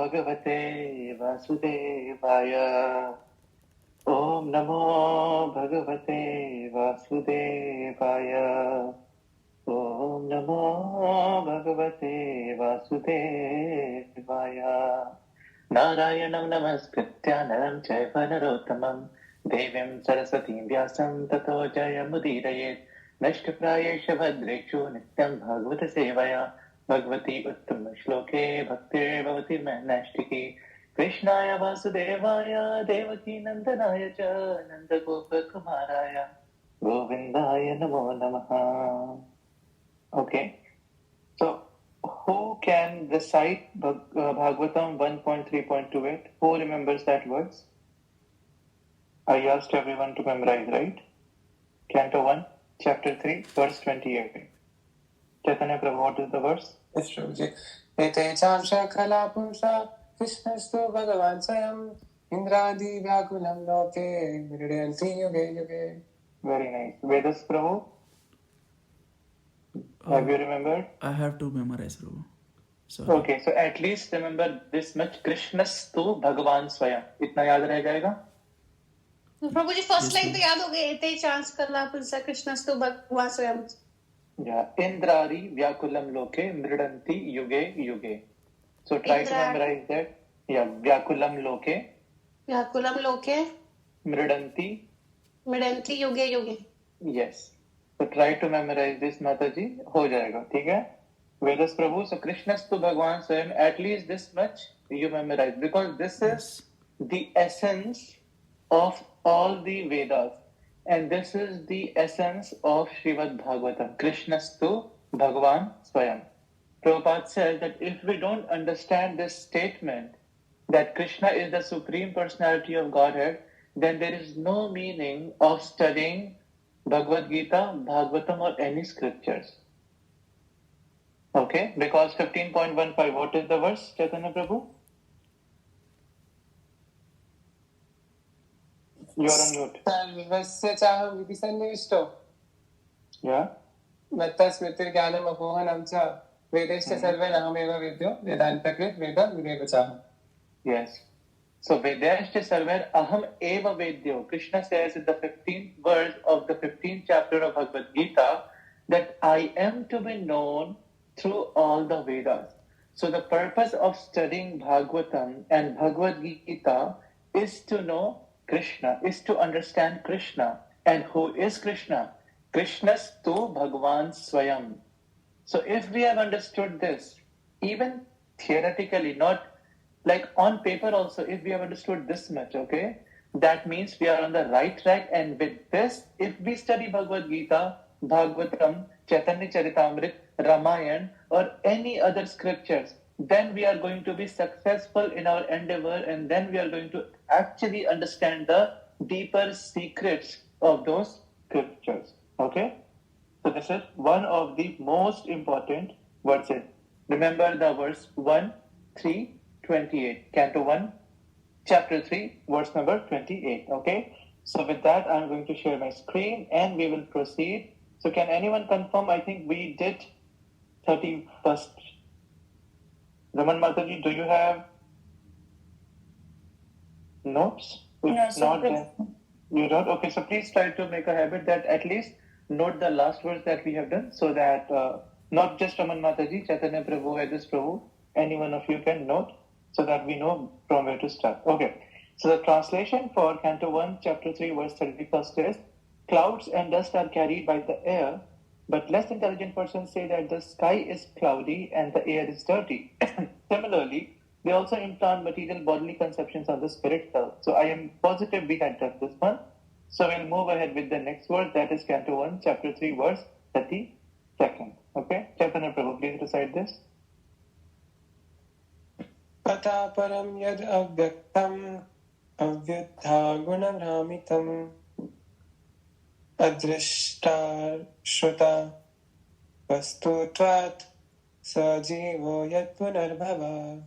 भगवते वासुदेवाय। ओम नमो भगवते वासुदेवाय। ओम नमो भगवते वासुदेवाय। नारायणं नमस्कृत्य नरं चैव नरोत्तमं देवीं सरस्वतीं व्यासं ततो जयमुदीरयेत्। नष्टप्रायेषु भद्रेषु नित्यं भागवत सेवया भगवती उत्तम श्लोके भक्तिर्भवति नैष्टिकी। कृष्णाय वासुदेवाय देवकी नंदनाय च नंदगोपकुमाराय गोविंदाय नमो नमः। Okay, so who can recite Bhagavatam 1.3.28? Who remembers that verse? I asked everyone to memorize, right? Canto 1, chapter 3, verse 28. Chaitanya Prabhu, what is the verse? Yes, Prabhuji. Etechamsha kala purusha Krishnastu Bhagavan Swayam Indradi Vyakulam Loke Mridanti Yuge Yuge. Very nice. Vedas Prabhu? Have you remembered? I have to memorize, Prabhu. Sorry. Okay, so at least remember this much. Krishnastu Bhagavan Swayam. इतना याद रह जाएगा? प्रभु जी first line तो याद हो गई, एते chance करला पुरुषा कृष्णस्तु भगवान स्वयं। इंद्रारी व्याकुलम लोके मृडंति युगे युगे. So try to memorize that. Yeah, व्याकुलम लोके मृडंति युगे युगे. Yes. So try to memorize this, Mataji. हो जाएगा, ठीक है? Vedas Prabhu, so Krishnastu Bhagwan Swayam, at least this much you memorize, because this is the essence of all the Vedas, and this is the essence of Srimad Bhagavatam. Krishnastu Bhagwan Swayam. Prabhupada says that if we don't understand this statement that Krishna is the Supreme Personality of Godhead, then there is no meaning of studying Bhagavad Gita, Bhagavatam, or any scriptures. Okay, because 15.15, what is the verse, Chaitanya Prabhu? You are on mute. Sarvasya chaham vidi sannivishto. Yeah. Matta smriti jnanam apohanam cha vedeshya sarve nahameva vidyo vedantakrit veda videva chaham. Yes. So Vedashya Sarver Aham Eva Vedyo. Krishna says in the 15th verse of the 15th chapter of Bhagavad Gita that I am to be known through all the Vedas. So the purpose of studying Bhagavatam and Bhagavad Gita is to know Krishna, is to understand Krishna. And who is Krishna? Krishnastu Bhagavan Swayam. So if we have understood this, even theoretically, not like on paper also, if we have understood this much, okay, that means we are on the right track. And with this, if we study Bhagavad Gita, Bhagavatam, Chaitanya Charitamrita, Ramayana, or any other scriptures, then we are going to be successful in our endeavor, and then we are going to actually understand the deeper secrets of those scriptures. Okay? So this is one of the most important verses. Remember the verse 1, 3, 28. Canto 1, chapter 3, verse number 28. Okay? So with that, I'm going to share my screen and we will proceed. So can anyone confirm? I think we did 31st. Raman Mataji, do you have notes? No, not there. You don't? Okay, so please try to make a habit that at least note the last verse that we have done, so that not just Raman Mataji, Chaitanya Prabhu, Vedas Prabhu, any one of you can note, so that we know from where to start. Okay, so the translation for Canto 1, Chapter 3, verse 31st is, clouds and dust are carried by the air, but less intelligent persons say that the sky is cloudy and the air is dirty. Similarly, they also implant material bodily conceptions on the spirit self. So I am positive we had done this one. So we'll move ahead with the next verse, that is Canto 1, Chapter 3, verse 32nd. Okay, Chaitanya Prabhu, please recite this. Tata param yad avyaktam avyatha gunamramitam adrishta shruta vastutvat sajivo yat punarbhava.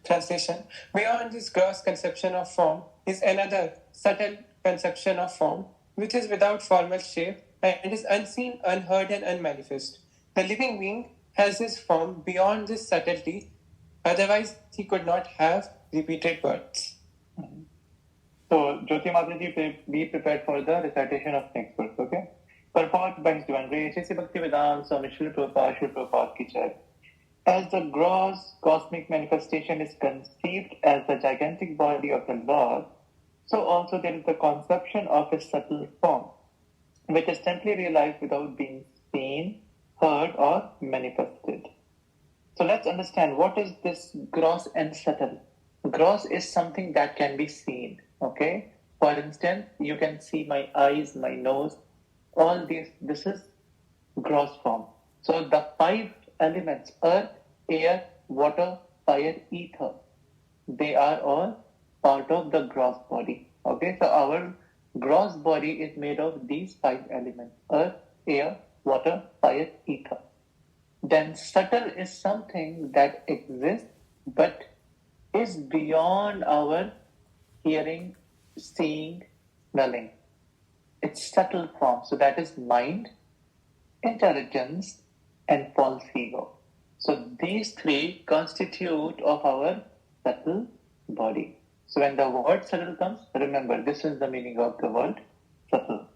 Translation. Beyond this gross conception of form is another subtle conception of form, which is without formal shape and is unseen, unheard, and unmanifest. The living being has his form beyond this subtlety Otherwise, he could not have repeated births. So, Jyoti Mataji, be prepared for the recitation of next verse, okay? Purport by His Divine Grace, Sri Bhaktivedanta Swami Srila Prabhupada, Srila Prabhupada ki jai. As the gross cosmic manifestation is conceived as the gigantic body of the Lord, so also there is the conception of a subtle form, which is simply realized without being seen, heard, or manifested. So let's understand what is this gross and subtle. Gross is something that can be seen, okay? For instance, you can see my eyes, my nose, all these, this is gross form. So the 5 elements, earth, air, water, fire, ether, they are all part of the gross body. Okay, so our gross body is made of these 5 elements: earth, air, water, fire, ether. Then subtle is something that exists but is beyond our hearing, seeing, smelling. It's subtle form. So that is mind, intelligence, and false ego. So these 3 constitute of our subtle body. So when the word subtle comes, remember this is the meaning of the word subtle.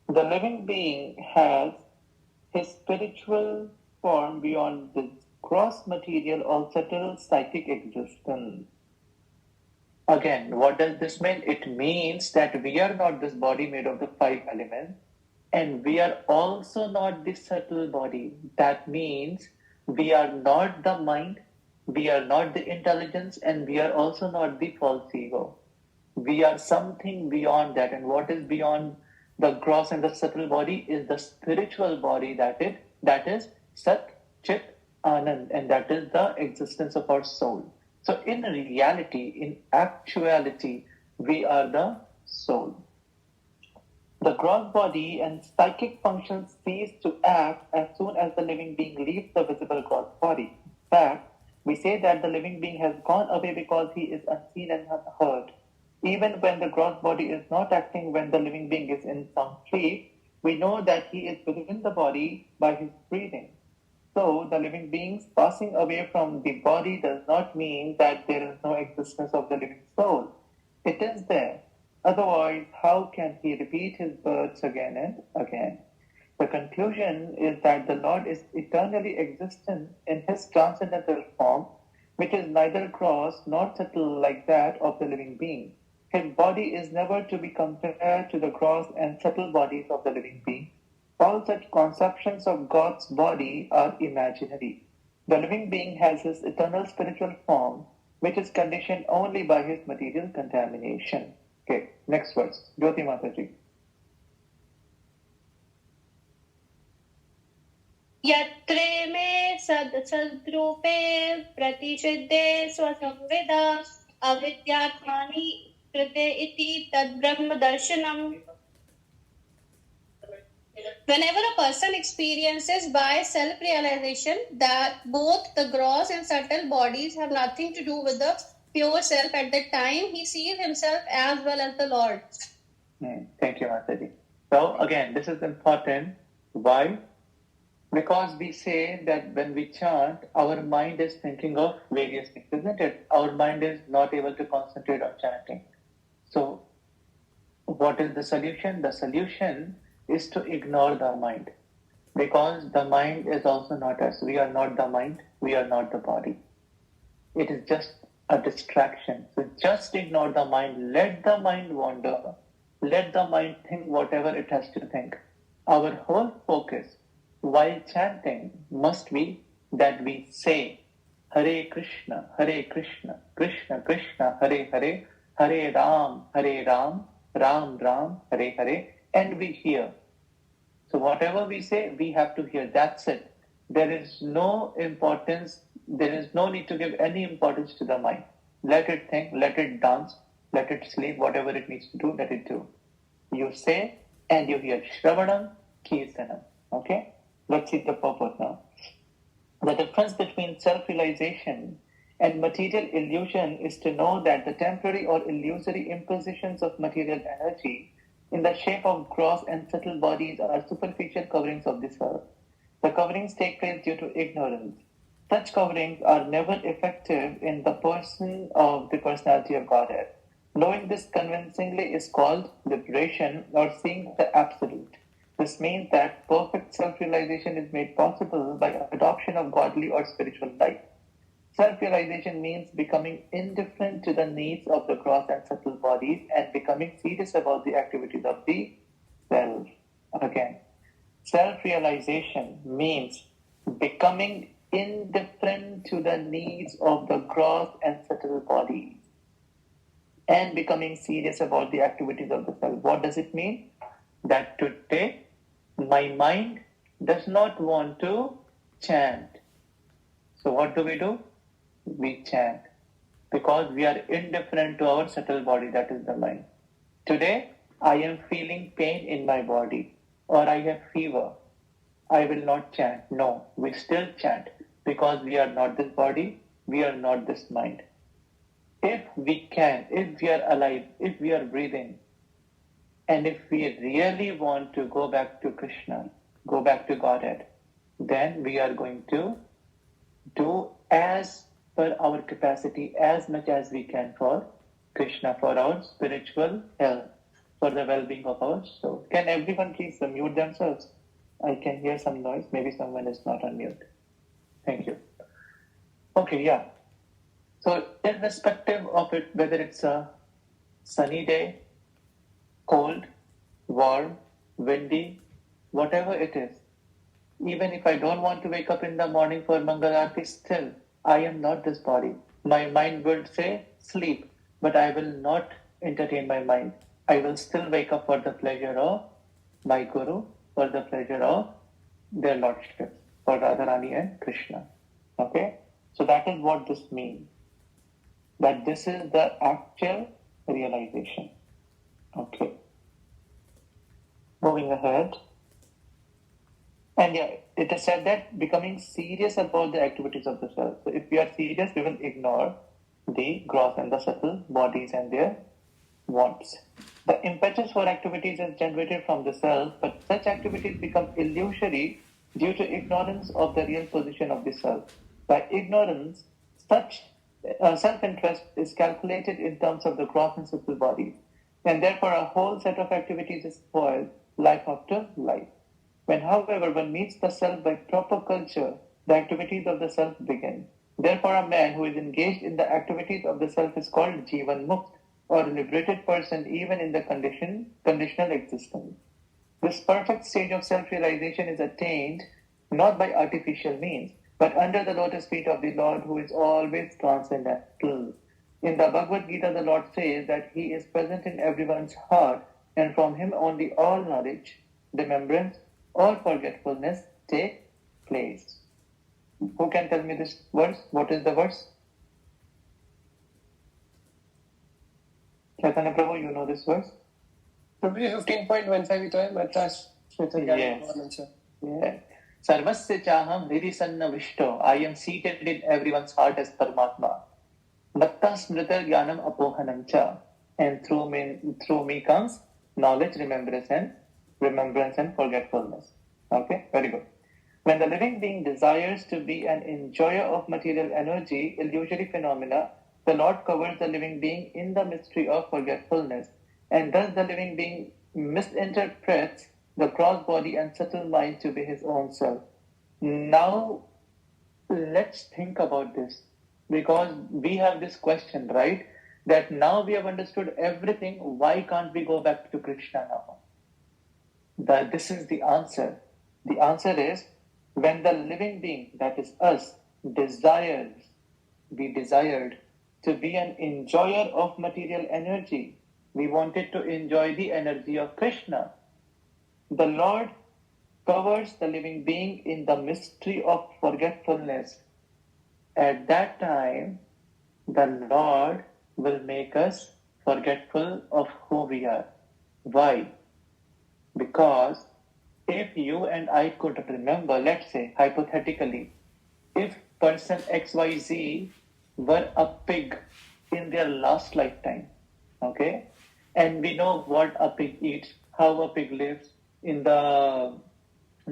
The living being has his spiritual form beyond this gross material or subtle psychic existence. Again, what does this mean? It means that we are not this body made of the 5 elements, and we are also not this subtle body. That means we are not the mind, we are not the intelligence, and we are also not the false ego. We are something beyond that. And what is beyond the gross and the subtle body is the spiritual body, that is Sat, Chit, Anand, and that is the existence of our soul. So in reality, in actuality, we are the soul. The gross body and psychic functions cease to act as soon as the living being leaves the visible gross body. In fact, we say that the living being has gone away because he is unseen and unheard. Even when the gross body is not acting, when the living being is in some sleep, we know that he is within the body by his breathing. So the living beings passing away from the body does not mean that there is no existence of the living soul. It is there. Otherwise, how can he repeat his births again and again? The conclusion is that the Lord is eternally existent in his transcendental form, which is neither gross nor subtle like that of the living being. His body is never to be compared to the gross and subtle bodies of the living being. All such conceptions of God's body are imaginary. The living being has his eternal spiritual form, which is conditioned only by his material contamination. Okay, next verse. Jyoti Mataji. यत्रे मे सद्रूपे प्रतिषिद्धे स्वसंविदा अविद्यात्मानि कृते इति तद्ब्रह्म दर्शनम्. Whenever a person experiences by self-realization that both the gross and subtle bodies have nothing to do with the pure self, at that time he sees himself as well as the Lord. Thank you, Mataji. So again, this is important. Why? Because we say that when we chant, our mind is thinking of various things, isn't it? Our mind is not able to concentrate on chanting. So what is the solution? The solution is to ignore the mind, because the mind is also not us. We are not the mind, we are not the body. It is just a distraction. So just ignore the mind, let the mind wander, let the mind think whatever it has to think. Our whole focus while chanting must be that we say Hare Krishna, Krishna Krishna, Hare Hare, Hare Ram, Ram Ram, Hare Hare, and we hear. So whatever we say, we have to hear. That's it. There is no importance, there is no need to give any importance to the mind. Let it think, let it dance, let it sleep, whatever it needs to do, let it do. You say and you hear. Shravanam, Kirtanam. Okay? Let's see the purport now. The difference between self-realization and material illusion is to know that the temporary or illusory impositions of material energy in the shape of gross and subtle bodies are superficial coverings of this earth. The coverings take place due to ignorance. Such coverings are never effective in the person of the personality of Godhead. Knowing this convincingly is called liberation or seeing the absolute. This means that perfect self-realization is made possible by adoption of godly or spiritual life. Self-realization means becoming indifferent to the needs of the gross and subtle bodies and becoming serious about the activities of the self. Again, self-realization means becoming indifferent to the needs of the gross and subtle bodies and becoming serious about the activities of the self. What does it mean? That today my mind does not want to chant. So what do? We chant because we are indifferent to our subtle body, that is the mind. Today I am feeling pain in my body or I have fever. I will not chant. No, we still chant because we are not this body, we are not this mind. If we can, if we are alive, if we are breathing, and if we really want to go back to Krishna, go back to Godhead, then we are going to do as per our capacity as much as we can for Krishna, for our spiritual health, for the well-being of our soul. Can everyone please mute themselves? I can hear some noise. Maybe someone is not on mute. Thank you. Okay, yeah. So irrespective of it, whether it's a sunny day, cold, warm, windy, whatever it is, even if I don't want to wake up in the morning for Mangal Aarti, still, I am not this body. My mind will say sleep, but I will not entertain my mind. I will still wake up for the pleasure of my Guru, for the pleasure of their lordships, for Radharani and Krishna. Okay? So that is what this means. That this is the actual realization. Okay. Moving ahead. And yeah, it is said that becoming serious about the activities of the self. So if we are serious, we will ignore the gross and the subtle bodies and their wants. The impetus for activities is generated from the self, but such activities become illusory due to ignorance of the real position of the self. By ignorance, such self-interest is calculated in terms of the gross and subtle bodies, and therefore a whole set of activities is spoiled life after life. When, however, one meets the self by proper culture, the activities of the self begin. Therefore, a man who is engaged in the activities of the self is called Jivan Mukt, or a liberated person even in the conditional existence. This perfect stage of self-realization is attained not by artificial means, but under the lotus feet of the Lord who is always transcendental. In the Bhagavad Gita, the Lord says that He is present in everyone's heart, and from Him only all knowledge, remembrance, or forgetfulness take place. Who can tell me this verse? What is the verse? Chaitanya Prabhu, you know this verse? Probably 15.15 ito hai, matas. Yes. Yeah. Sarvasya chaham hiri sannavishto. I am seated in everyone's heart as Paramatma. Matta smrita jnanam apohanam cha. And through me comes knowledge, remembrance and forgetfulness. Okay, very good. When the living being desires to be an enjoyer of material energy, illusory phenomena, the Lord covers the living being in the mystery of forgetfulness, and thus the living being misinterprets the gross body and subtle mind to be his own self. Now, let's think about this, because we have this question, right? That now we have understood everything, why can't we go back to Krishna now? This is the answer. The answer is, when the living being, that is us, we desired to be an enjoyer of material energy. We wanted to enjoy the energy of Krishna. The Lord covers the living being in the mystery of forgetfulness. At that time, the Lord will make us forgetful of who we are. Why? Because if you and I could remember, let's say, hypothetically, if person XYZ were a pig in their last lifetime, okay, and we know what a pig eats, how a pig lives in the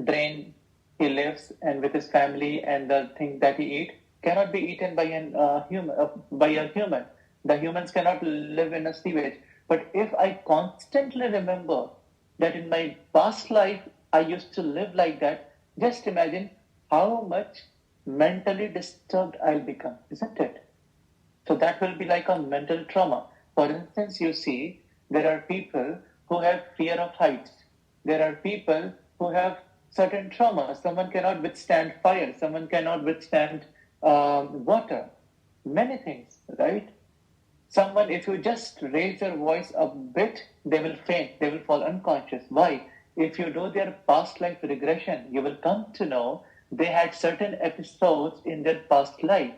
drain, he lives and with his family, and the thing that he eats cannot be eaten by a human. The humans cannot live in a sewage. But if I constantly remember that in my past life I used to live like that, just imagine how much mentally disturbed I'll become, isn't it? So that will be like a mental trauma. For instance, you see, there are people who have fear of heights. There are people who have certain traumas. Someone cannot withstand fire. Someone cannot withstand water. Many things, right? Someone, if you just raise your voice a bit, they will faint. They will fall unconscious. Why? If you do their past life regression, you will come to know they had certain episodes in their past life,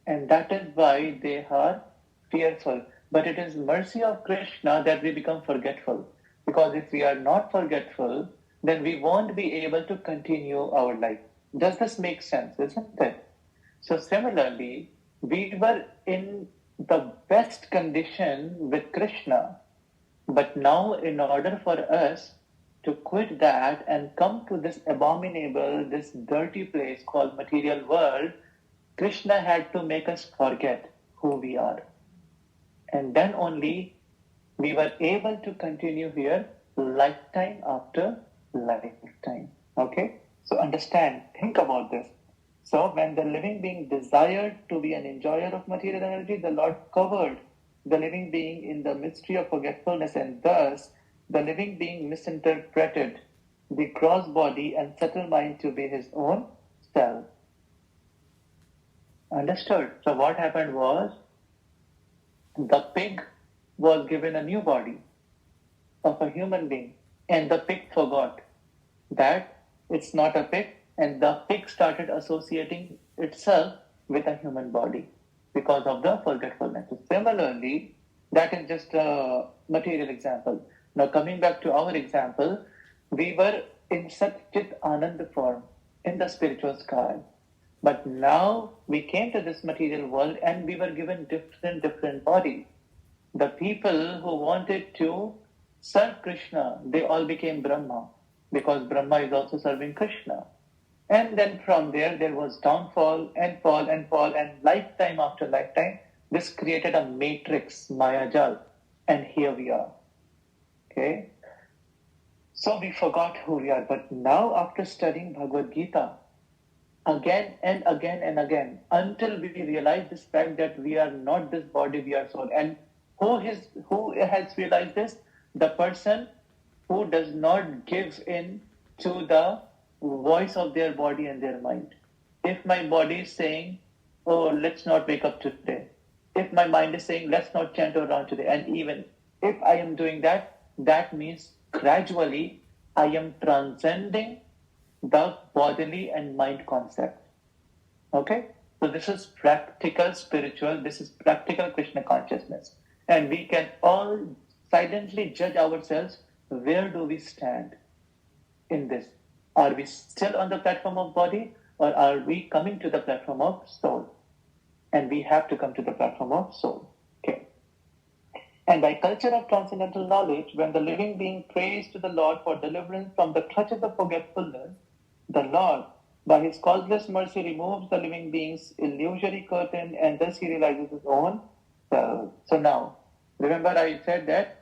and that is why they are fearful. But it is mercy of Krishna that we become forgetful. Because if we are not forgetful, then we won't be able to continue our life. Does this make sense, isn't it? So similarly, we were in the best condition with Krishna, but now in order for us to quit that and come to this abominable, this dirty place called material world, Krishna had to make us forget who we are. And then only we were able to continue here lifetime after lifetime. Okay? So understand, think about this. So when the living being desired to be an enjoyer of material energy, the Lord covered the living being in the mystery of forgetfulness, and thus the living being misinterpreted the gross body and subtle mind to be his own self. Understood? So what happened was, the pig was given a new body of a human being, and the pig forgot that it's not a pig, and the pig started associating itself with a human body because of the forgetfulness. Similarly, that is just a material example. Now coming back to our example, we were in Satchit Anand form in the spiritual sky. But now we came to this material world and we were given different bodies. The people who wanted to serve Krishna, they all became Brahma, because Brahma is also serving Krishna. And then from there was downfall and fall and fall, and lifetime after lifetime, this created a matrix, Mayajal. And here we are. Okay? So we forgot who we are. But now after studying Bhagavad Gita, again and again and again, until we realize this fact that we are not this body, we are soul. And who has realized this? The person who does not give in to the voice of their body and their mind. If my body is saying, oh, let's not wake up today. If my mind is saying, let's not chant around today. And even if I am doing that, that means gradually I am transcending the bodily and mind concept. Okay? So this is practical spiritual, this is practical Krishna consciousness. And we can all silently judge ourselves, where do we stand in this? Are we still on the platform of body, or are we coming to the platform of soul? And we have to come to the platform of soul. Okay. And by culture of transcendental knowledge, when the living being prays to the Lord for deliverance from the clutches of forgetfulness, the Lord, by his causeless mercy, removes the living being's illusory curtain, and thus he realizes his own self. So now, remember I said that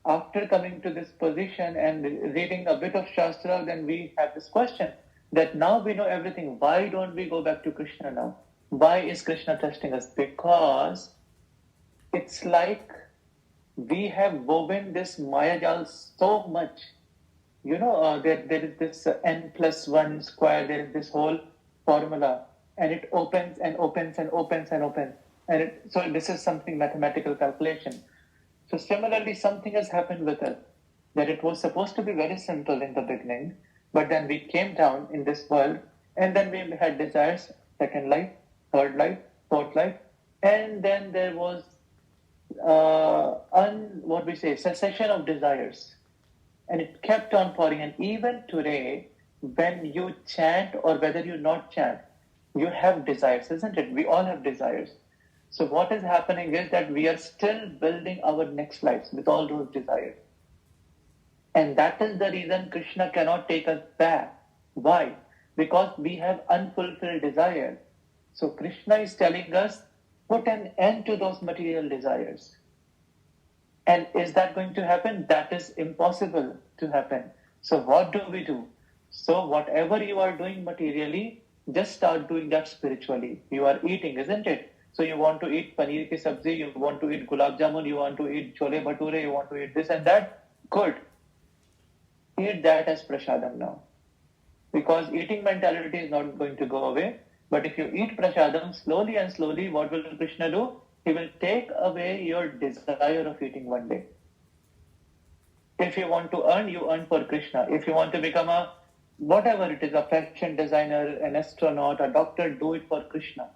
after coming to this position and reading a bit of Shastra, then we have this question that now we know everything. Why don't we go back to Krishna now? Why is Krishna testing us? Because it's like we have woven this Mayajal so much. You know, there is this n+1 square, there is this whole formula, and it opens and opens and opens and opens. So this is something mathematical calculation. So similarly, something has happened with us, that it was supposed to be very simple in the beginning, but then we came down in this world, and then we had desires, second life, third life, fourth life, and then there was cessation of desires. And it kept on pouring. And even today, when you chant or whether you not chant, you have desires, isn't it? We all have desires. So what is happening is that we are still building our next lives with all those desires. And that is the reason Krishna cannot take us back. Why? because we have unfulfilled desires. So Krishna is telling us, put an end to those material desires. And is that going to happen? That is impossible to happen. So what do we do? So whatever you are doing materially, just start doing that spiritually. You are eating, isn't it? So you want to eat paneer ki sabzi, you want to eat gulab jamun, you want to eat chole bhature, you want to eat this and that. Good. Eat that as prasadam now. Because eating mentality is not going to go away. But if you eat prasadam slowly and slowly, what will Krishna do? He will take away your desire of eating one day. If you want to earn, you earn for Krishna. If you want to become a, whatever it is, a fashion designer, an astronaut, a doctor, do it for Krishna.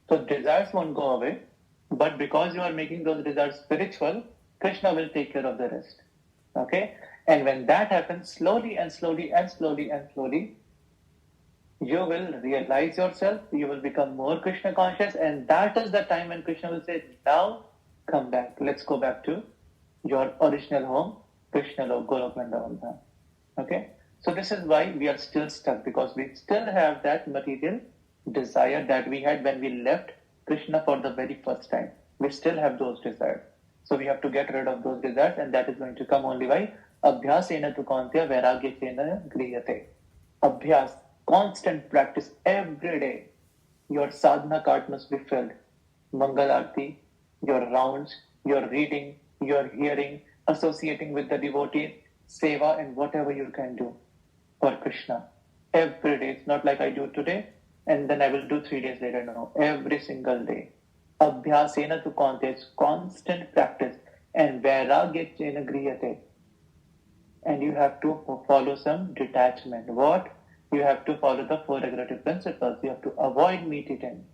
So desires won't go away. But because you are making those desires spiritual, Krishna will take care of the rest. Okay? And when that happens, slowly and slowly and slowly and slowly, you will realize yourself, you will become more Krishna conscious, and that is the time when Krishna will say, now come back, let's go back to your original home, Krishna Golok Vrindavan Dham. Okay? So this is why we are still stuck, because we still have that material desire that we had when we left Krishna for the very first time. We still have those desires. So we have to get rid of those desires, and that is going to come only by Abhyasena tu Kantya Vairagyasena Griyate. Abhyas, constant practice every day. Your sadhana cart must be filled. Mangal Aarti, your rounds, your reading, your hearing, associating with the devotees, seva, and whatever you can do for Krishna. Every day. It's not like I do today and then I will do 3 days later. No, every single day. Abhyasena tu Kantya, constant practice. And Vairagyasena Griyate. And you have to follow some detachment. What? You have to follow the 4 regulative principles. You have to avoid meat eating.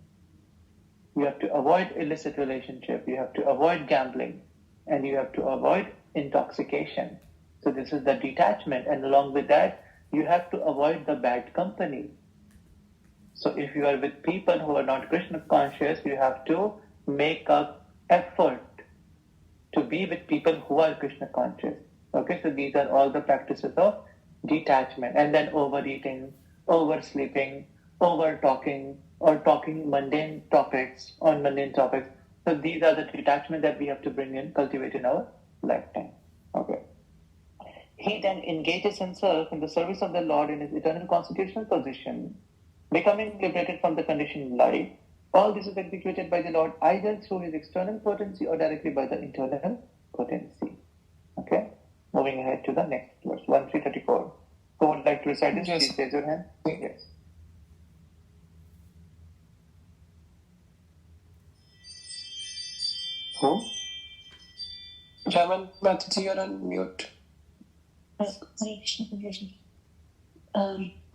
You have to avoid illicit relationship. You have to avoid gambling. And you have to avoid intoxication. So this is the detachment. And along with that, you have to avoid the bad company. So if you are with people who are not Krishna conscious, you have to make an effort to be with people who are Krishna conscious. Okay, so these are all the practices of detachment. And then overeating, oversleeping, over talking, or talking mundane topics on mundane topics. So these are the detachment that we have to bring in, cultivate in our lifetime. Okay. He then engages himself in the service of the Lord in his eternal constitutional position, becoming liberated from the conditioned life. All this is executed by the Lord either through his external potency or directly by the internal potency. Okay? Moving ahead to the next verse, 1334. Who would like to recite this? Yes. Please raise your hand. Yes. Who? Raman Mataji, you're on mute. Hare Krishna, Hare Krishna.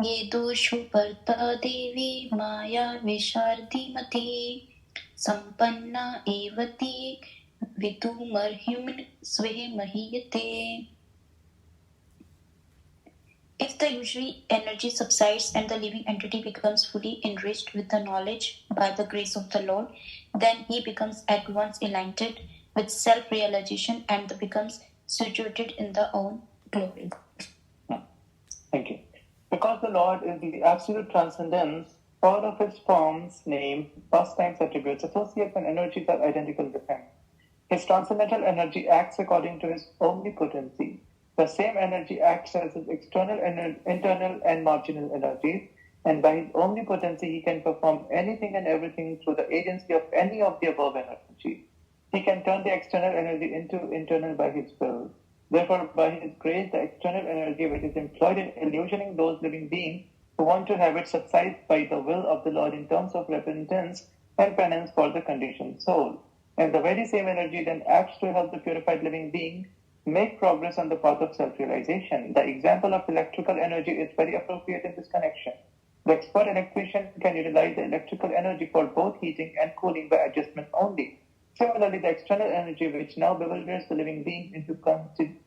ये दोषु पर्ता देवी माया विशारदीमती संपन्ना एवती विदुमर्ह्युम् स्वे महीयते. If the usual energy subsides and the living entity becomes fully enriched with the knowledge by the grace of the Lord, then he becomes at once enlightened with self-realization and becomes situated in the own glory. Thank you. Because the Lord is the absolute transcendence, all of his forms, names, pastimes, attributes, associates, and energies are identical with him. His transcendental energy acts according to his omnipotency. The same energy acts as his external, internal, and marginal energies, and by his omnipotency, he can perform anything and everything through the agency of any of the above energies. He can turn the external energy into internal by his will. Therefore, by his grace, the external energy which is employed in illusioning those living beings who want to have it subsides by the will of the Lord in terms of repentance and penance for the conditioned soul. And the very same energy then acts to help the purified living being make progress on the path of self-realization. The example of electrical energy is very appropriate in this connection. The expert electrician can utilize the electrical energy for both heating and cooling by adjustment only. Similarly, the external energy which now bewilders the living being into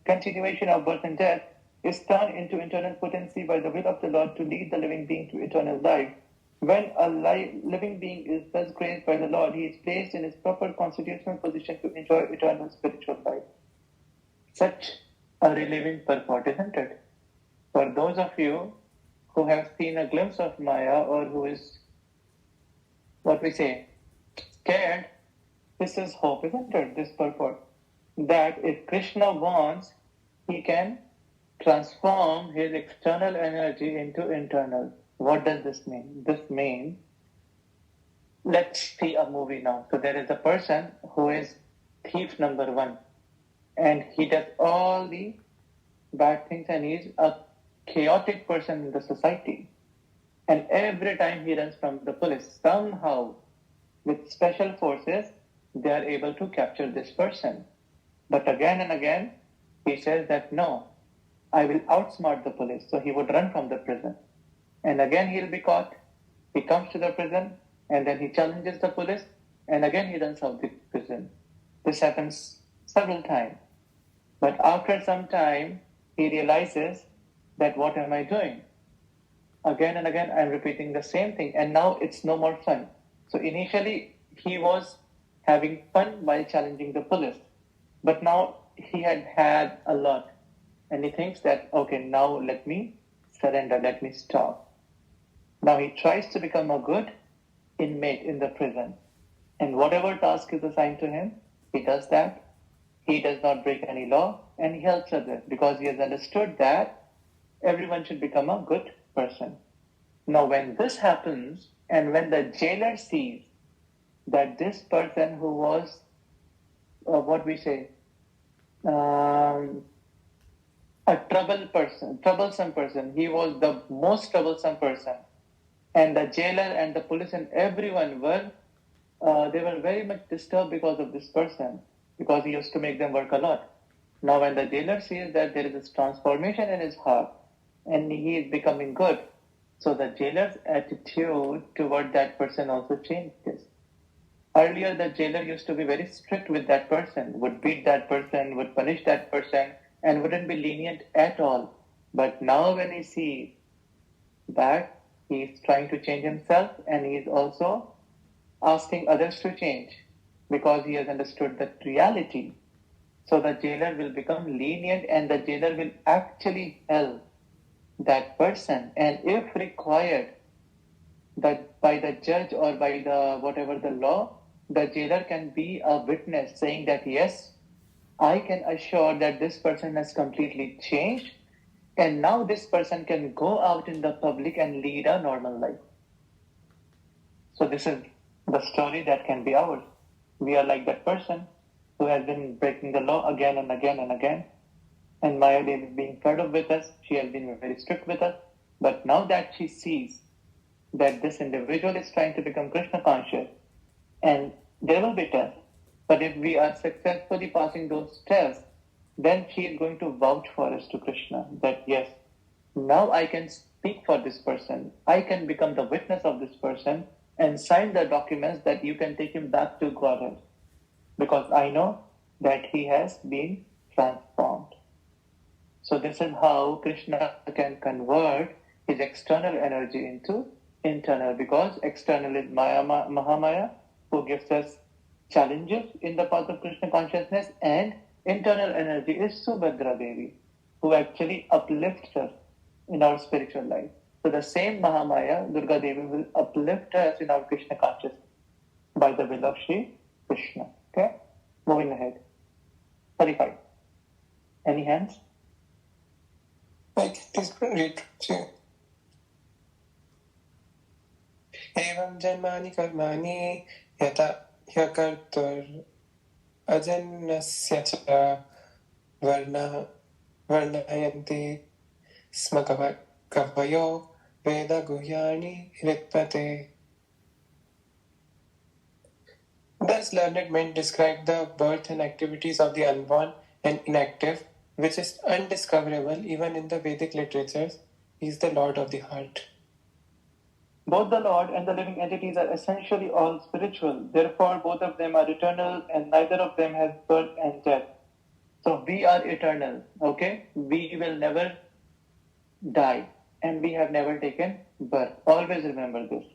continuation of birth and death is turned into internal potency by the will of the Lord to lead the living being to eternal life. When a living being is thus graced by the Lord, he is placed in his proper constitutional position to enjoy eternal spiritual life. Such a relieving purport, isn't it? For those of you who have seen a glimpse of Maya or who is, what we say, scared, this is hope, isn't it? This purport. That if Krishna wants, he can transform his external energy into internal. What does this mean? This means, let's see a movie now. So there is a person who is thief number one, and he does all the bad things, and he's a chaotic person in the society. And every time he runs from the police, somehow with special forces, they are able to capture this person. But again and again, he says that no, I will outsmart the police. So he would run from the prison. And again he'll be caught. He comes to the prison and then he challenges the police and again he runs out the prison. This happens several times. But after some time, he realizes that what am I doing? Again and again, I'm repeating the same thing and now it's no more fun. So initially, he was having fun while challenging the police. But now he had a lot. And he thinks that, okay, now let me surrender, let me stop. Now he tries to become a good inmate in the prison. And whatever task is assigned to him, he does that. He does not break any law and he helps others because he has understood that everyone should become a good person. Now when this happens and when the jailer sees that this person who was, a troublesome person, he was the most troublesome person. And the jailer and the police and everyone they were very much disturbed because of this person, because he used to make them work a lot. Now when the jailer sees that there is this transformation in his heart and he is becoming good, so the jailer's attitude toward that person also changes. Earlier, the jailer used to be very strict with that person, would beat that person, would punish that person, and wouldn't be lenient at all. But now when he sees that he is trying to change himself and he is also asking others to change because he has understood the reality. So the jailer will become lenient and the jailer will actually help that person. And if required, that by the judge or by the whatever the law, the jailer can be a witness saying that yes, I can assure that this person has completely changed and now this person can go out in the public and lead a normal life. So this is the story that can be ours. We are like that person who has been breaking the law again and again and again. And Maya Devi is being fed up with us. She has been very strict with us. But now that she sees that this individual is trying to become Krishna conscious, and there will be tests, but if we are successfully passing those tests, then she is going to vouch for us to Krishna that yes, now I can speak for this person. I can become the witness of this person and sign the documents that you can take him back to Godhead because I know that he has been transformed. So this is how Krishna can convert his external energy into internal because external is Mahamaya who gives us challenges in the path of Krishna consciousness and internal energy is Subhadra Devi who actually uplifts us in our spiritual life. So the same Mahamaya, Durga Devi, will uplift us in our Krishna consciousness by the will of Shri Krishna. Okay? Moving ahead. 35. Any hands? Like this read too. Evam janmani karmani yata hyakartur ajannasya cha varnayanti sma kavayo veda guhyani ritpate. Thus learned men describe the birth and activities of the unborn and inactive, which is undiscoverable even in the Vedic literatures. He is the Lord of the heart. Both the Lord and the living entities are essentially all spiritual. Therefore, both of them are eternal and neither of them has birth and death. So we are eternal, okay? We will never die and we have never taken birth. Always remember this.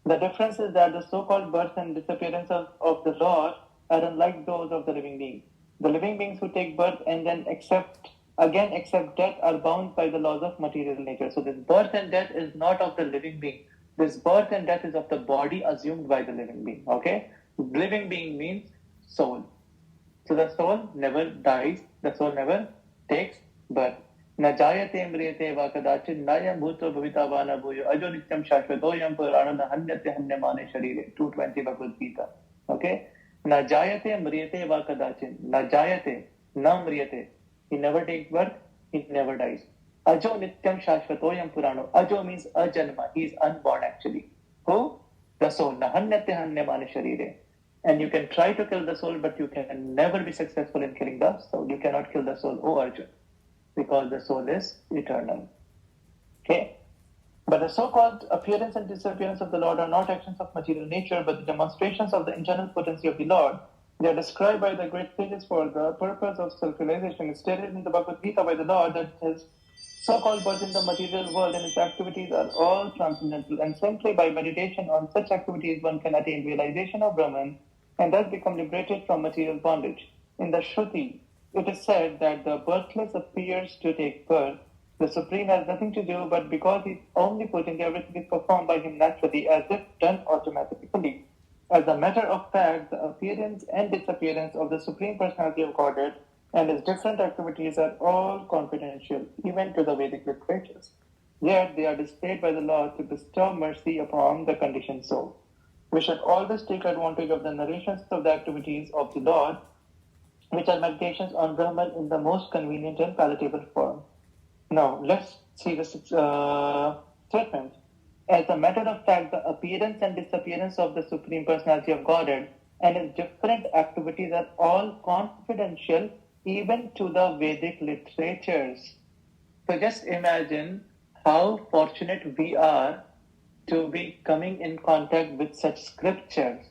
The difference is that the so-called birth and disappearance of the Lord are unlike those of the living beings. The living beings who take birth and then accept again, except death, are bound by the laws of material nature. So this birth and death is not of the living being. This birth and death is of the body assumed by the living being. Okay? Living being means soul. So the soul never dies, the soul never takes birth. न जायते म्रियते वा कदाचित् नायं भूतो भविता वा न भूयो अजो नित्यं शाश्वतोऽयं पुराणो न हन्यते हन्यमाने शरीरे 220 Bhagavad Gita. Okay? न जायते म्रियते वा कदाचित् न जायते न म्रियते. He never takes birth, he never dies. Ajo nityam shashvatoyam purano. Ajo means ajanma. He is unborn actually. Who? The soul. Na hanyate hanyamane sharire. And you can try to kill the soul, but you can never be successful in killing the soul. You cannot kill the soul, O Arjun, because the soul is eternal. Okay? But the so-called appearance and disappearance of the Lord are not actions of material nature, but the demonstrations of the internal potency of the Lord. They are described by the great sages for the purpose of self-realization. It's stated in the Bhagavad Gita by the Lord that his so-called birth in the material world and his activities are all transcendental, and simply by meditation on such activities one can attain realization of Brahman and thus become liberated from material bondage. In the Shruti, it is said that the birthless appears to take birth. The Supreme has nothing to do, but because he is omnipotent, everything is performed by him naturally, as if done automatically. As a matter of fact, the appearance and disappearance of the Supreme Personality of Godhead and his different activities are all confidential, even to the Vedic literatures. Yet they are displayed by the Lord to bestow mercy upon the conditioned soul. We should always take advantage of the narrations of the activities of the Lord, which are meditations on Brahman in the most convenient and palatable form. Now, let's see the statement. As a matter of fact, the appearance and disappearance of the Supreme Personality of Godhead and his different activities are all confidential, even to the Vedic literatures. So just imagine how fortunate we are to be coming in contact with such scriptures,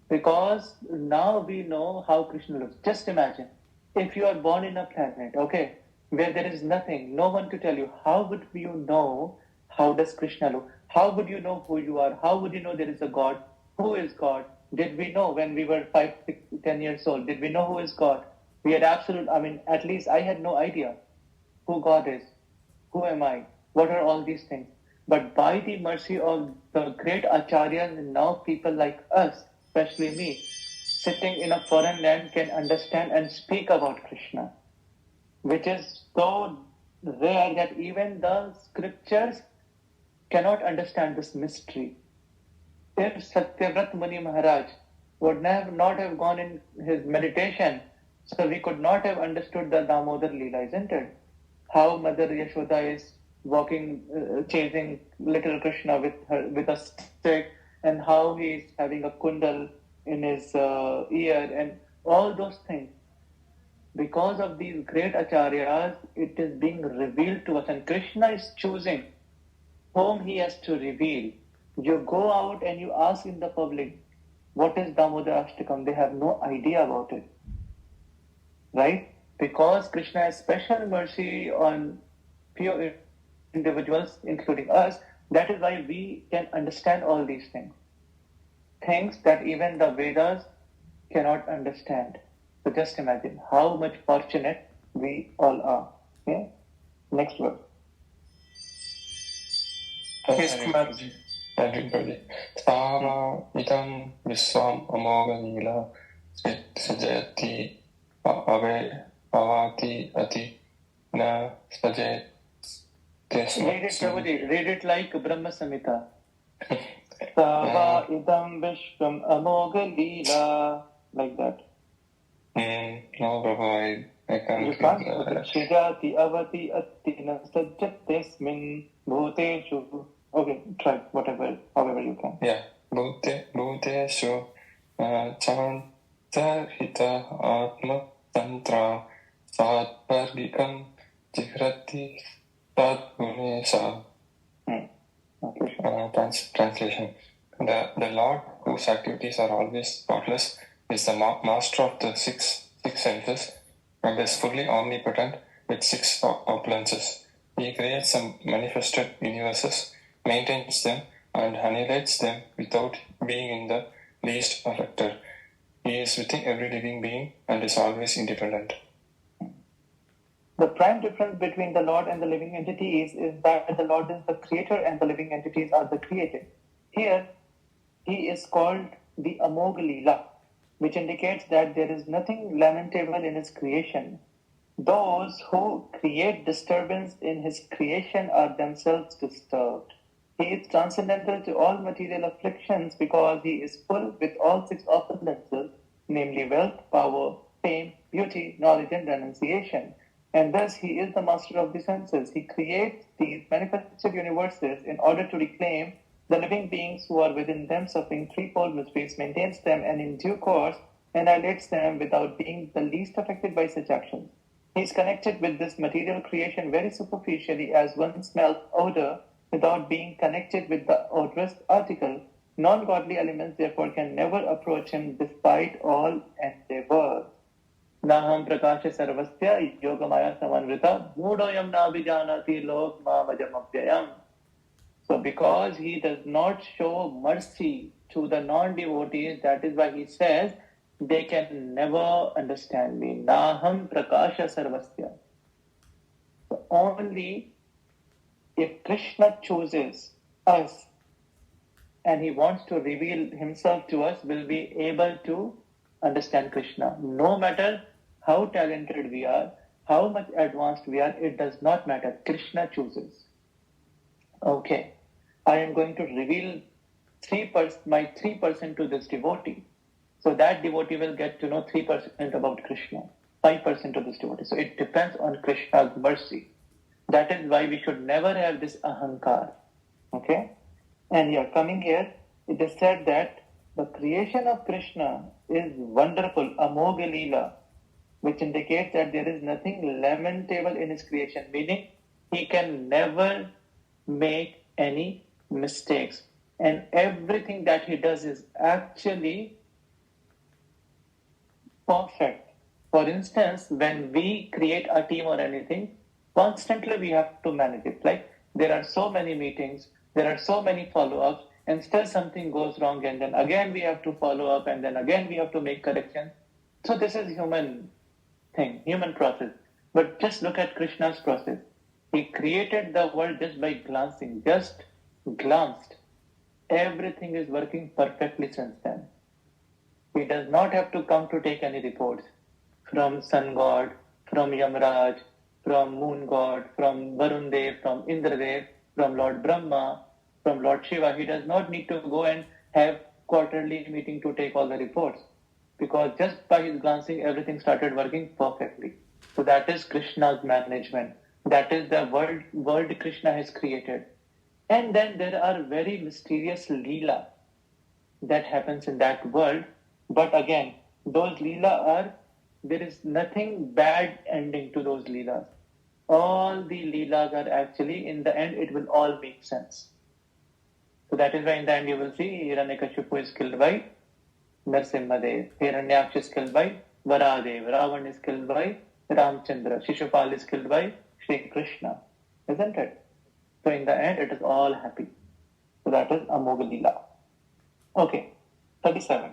because now we know how Krishna looks. Just imagine if you are born in a planet, okay, where there is nothing, no one to tell you, how would you know how does Krishna look? How would you know who you are? How would you know there is a God? Who is God? Did we know when we were 5, 6, 10 years old? Did we know who is God? We had at least I had no idea who God is. Who am I? What are all these things? But by the mercy of the great acharyas, now people like us, especially me, sitting in a foreign land, can understand and speak about Krishna, which is so rare that even the scriptures cannot understand this mystery. If Satyavrat Muni Maharaj would not have gone in his meditation, so we could not have understood the Damodar Leela, isn't it? How Mother Yashoda is walking, chasing little Krishna with a stick, and how he is having a kundal in his ear, and all those things. Because of these great acharyas, it is being revealed to us, and Krishna is choosing whom he has to reveal. You go out and you ask in the public, what is Damodar Ashtakam? They have no idea about it. Right? Because Krishna has special mercy on few individuals, including us, that is why we can understand all these things. Things that even the Vedas cannot understand. So just imagine how much fortunate we all are. Okay? Next verse. Yes, Kumar. Everybody. Sava idam viswam amoga nila sajati ave avati ati na sajat. Read it, Prabhuji. Read it like Brahma Samhita. Sava idam vishvam amoga lila. Like that. No, Prabhu, I can't. You can't. Shijati avati attina sajjatesmin bhuteshu. Okay, try however you can. Yeah. Bhuteshu chantarhita atma tantra satpargikam jihrati sadgunesha. Translation. The Lord, whose activities are always spotless, is the master of the six senses and is fully omnipotent with 6 opulences. He creates and manifested universes, maintains them, and annihilates them without being in the least affected. He is within every living being and is always independent. The prime difference between the Lord and the living entities is that the Lord is the creator and the living entities are the created. Here, he is called the Amogalila, which indicates that there is nothing lamentable in his creation. Those who create disturbance in his creation are themselves disturbed. He is transcendental to all material afflictions because he is full with all six opulences, namely wealth, power, fame, beauty, knowledge, and renunciation. And thus he is the master of the senses. He creates these manifested universes in order to reclaim the living beings who are within them suffering threefold miseries, maintains them, and in due course annihilates them without being the least affected by such actions. He is connected with this material creation very superficially as one smells odor without being connected with the odorous article. Non-godly elements therefore can never approach him despite all endeavor. Naham prakasha sarvasya yogamaya samanvrita mudoyam nabijanati lok mamajamavyayam. So because he does not show mercy to the non-devotees, that is why he says, they can never understand me. Naham prakasha sarvasya. So only if Krishna chooses us and he wants to reveal himself to us, will be able to understand Krishna. No matter how talented we are, how much advanced we are, it does not matter. Krishna chooses. Okay, I am going to reveal my 3% to this devotee. So that devotee will get to know 3% about Krishna, 5% of this devotee. So it depends on Krishna's mercy. That is why we should never have this ahankar. Okay? And here, coming here, it is said that the creation of Krishna is wonderful, amogalila, which indicates that there is nothing lamentable in his creation, meaning he can never make any mistakes. And everything that he does is actually perfect. For instance, when we create a team or anything, constantly we have to manage it. Like there are so many meetings, there are so many follow-ups, and still something goes wrong, and then again we have to follow up, and then again we have to make corrections. So this is human thing, human process. But just look at Krishna's process. He created the world just by glancing, just glanced. Everything is working perfectly since then. He does not have to come to take any reports from Sun God, from Yamraj, from Moon God, from Varun Dev, from Indra Dev, from Lord Brahma, from Lord Shiva. He does not need to go and have quarterly meeting to take all the reports, because just by his glancing, everything started working perfectly. So that is Krishna's management. That is the world Krishna has created. And then there are very mysterious Leela that happens in that world. But again, those Leela there is nothing bad ending to those Leelas. All the Leelas are actually, in the end, it will all make sense. So that is why in the end you will see Hiranyakashipu is killed by Narsimhadev, Hiranyaksha is killed by Varadev, Ravan is killed by Ramchandra, Shishupal is killed by Shri Krishna. Isn't it? So in the end, it is all happy. So that is Amogalila. Okay, 37.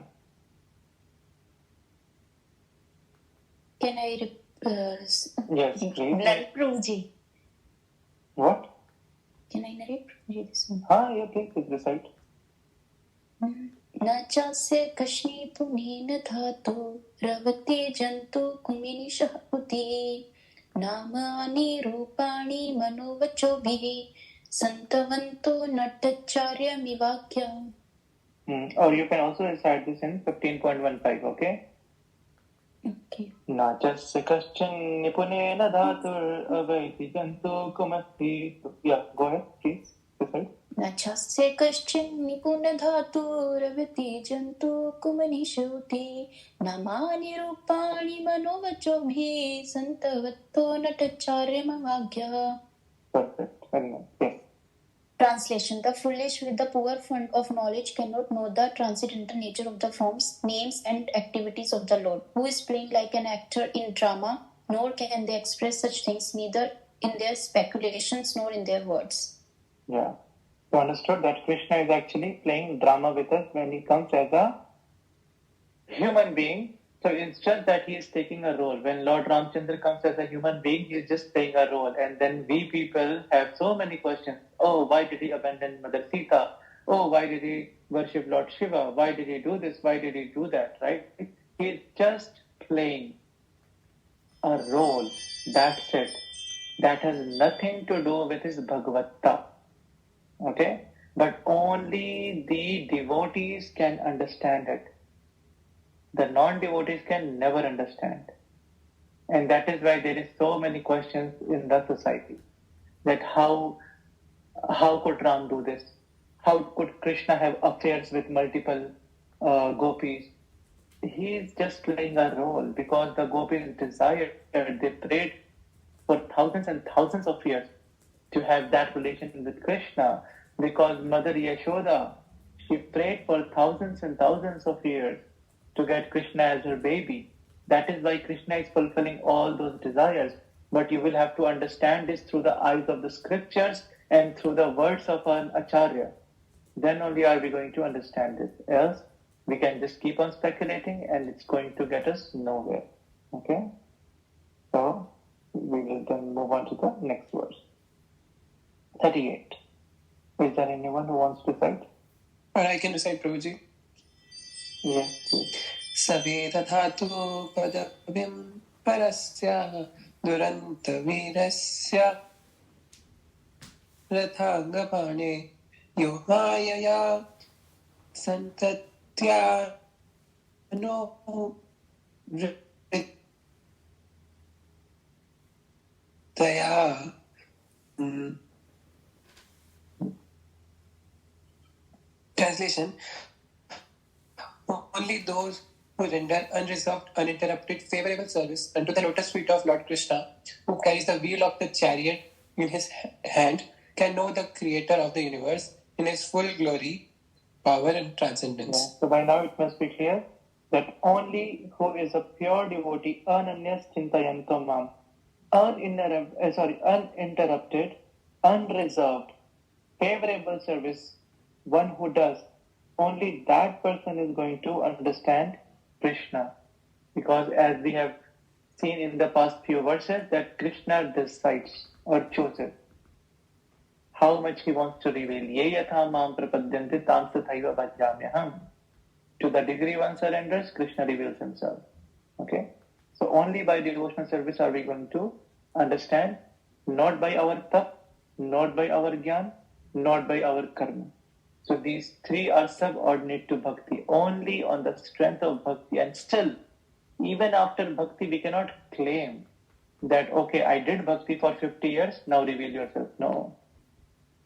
Can I Yes, please. narrate Prabhuji? What? Can I narrate Prabhuji this one? Yeah, please recite. न चास्य कश्मी पुनेन धातु रवते जन्तु कुमिनिशः पुति नामानि रूपाणि मनोवचोभिः सन्तवन्तो नटचार्यमिवाख्या. Or you can also recite this in 15.15, okay? Okay. Nachasya kaschan nipunena dhatur avaiti jantu kumasti. Yeah, go ahead, please. Recite. न चास्य कश्चिन् निपुणधातुरवति जन्तु कुमनिषुति नामानि रूपाणि मनोवचोभिः सन्तवत्तो नटचार्यमवाग्यः. Perfect. Very nice. Yes. Translation: The foolish with the poor fund of knowledge cannot know the transcendental nature of the forms, names, and activities of the Lord, who is playing like an actor in drama, nor can they express such things neither in their speculations nor in their words. Yeah. So understood that Krishna is actually playing drama with us when he comes as a human being So it's just that he is taking a role. When Lord Ramchandra comes as a human being, he is just playing a role. And then we people have so many questions. Oh, why did he abandon Mother Sita? Oh, why did he worship Lord Shiva? Why did he do this? Why did he do that? Right? He is just playing a role. That's it. That has nothing to do with his Bhagavatta. Okay? But only the devotees can understand it. The non-devotees can never understand. And that is why there is so many questions in the society. That how could Ram do this? How could Krishna have affairs with multiple gopis? He is just playing a role because the gopis desired, they prayed for thousands and thousands of years to have that relation with Krishna, because Mother Yashoda, she prayed for thousands and thousands of years to get Krishna as her baby. That is why Krishna is fulfilling all those desires. But you will have to understand this through the eyes of the scriptures and through the words of an acharya. Then only are we going to understand this. Else, we can just keep on speculating and it's going to get us nowhere. Okay? So, we will then move on to the next verse. 38. Is there anyone who wants to cite? Or I can recite, Prabhuji. Yes, please. सवेदधातु पदविं परस्य दुरन्तवीरस्य रथाङ्गपाणे यो मायया सन्तत्या no वृत्तया Translation: only those who render unreserved, uninterrupted, favorable service unto the lotus feet of Lord Krishna, who carries the wheel of the chariot in his hand, can know the creator of the universe in his full glory, power, and transcendence. Yeah. So by now it must be clear that only who is a pure devotee, ananyas chintayanto mam, uninterrupted, unreserved, favorable service, one who does, only that person is going to understand Krishna. Because as we have seen in the past few verses, that Krishna decides or chooses how much he wants to reveal. Ye yatha mam prapadyanti tam tathaiva bhajyamyaham. To the degree one surrenders, Krishna reveals himself. Okay? So only by devotional service are we going to understand, not by our tap, not by our jnana, not by our karma. So these three are subordinate to bhakti, only on the strength of bhakti. And still, even after bhakti, we cannot claim that, okay, I did bhakti for 50 years, now reveal yourself. No.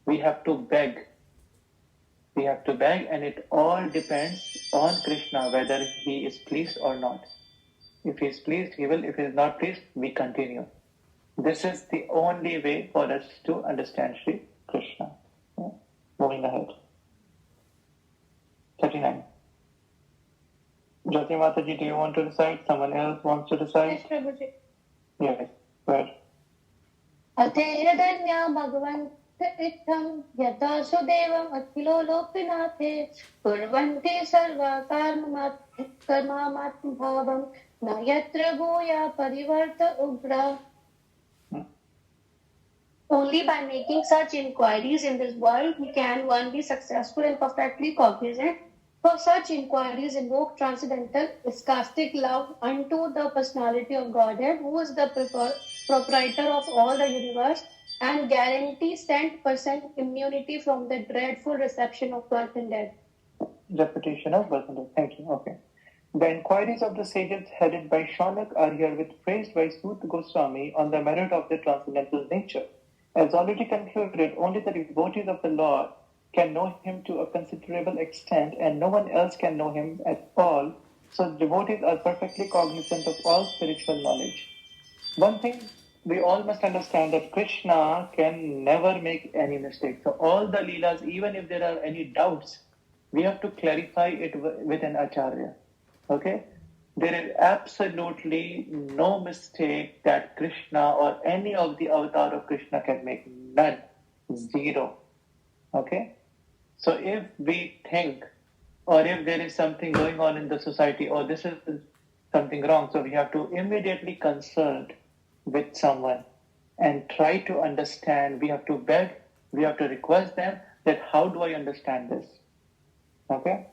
We have to beg. We have to beg, and it all depends on Krishna, whether he is pleased or not. If he is pleased, he will. If he is not pleased, we continue. This is the only way for us to understand Sri Krishna. Yeah. Moving ahead. 39. Jyoti Mataji, do you want to recite? Someone else wants to recite? Yes, Prabhuji. Yes. Where? अथेरधन्या Bhagwant इत्थं यथा सुदेवम् अखिलो लोकनाथे कुर्वन्ति सर्वा कर्मात्मभावं न यत्र भूया परिवर्त उग्रा. Only by making such inquiries in this world can one be successful and perfectly cognizant. For such inquiries invoke transcendental scholastic love unto the personality of Godhead, who is the proprietor of all the universe, and guarantees 100% immunity from the dreadful reception of birth and death. Repetition of birth and death. Thank you. Okay. The inquiries of the sages headed by Shaunak are herewith praised by Sut Goswami on the merit of their transcendental nature. As already concluded, only the devotees of the Lord can know him to a considerable extent, and no one else can know him at all. So devotees are perfectly cognizant of all spiritual knowledge. One thing we all must understand, that Krishna can never make any mistake. So all the Leelas, even if there are any doubts, we have to clarify it with an acharya. Okay? There is absolutely no mistake that Krishna or any of the avatar of Krishna can make. None. Zero. Okay? So if we think, or if there is something going on in the society, or this is something wrong. So we have to immediately consult with someone and try to understand. We have to beg, we have to request them that how do I understand this? Okay?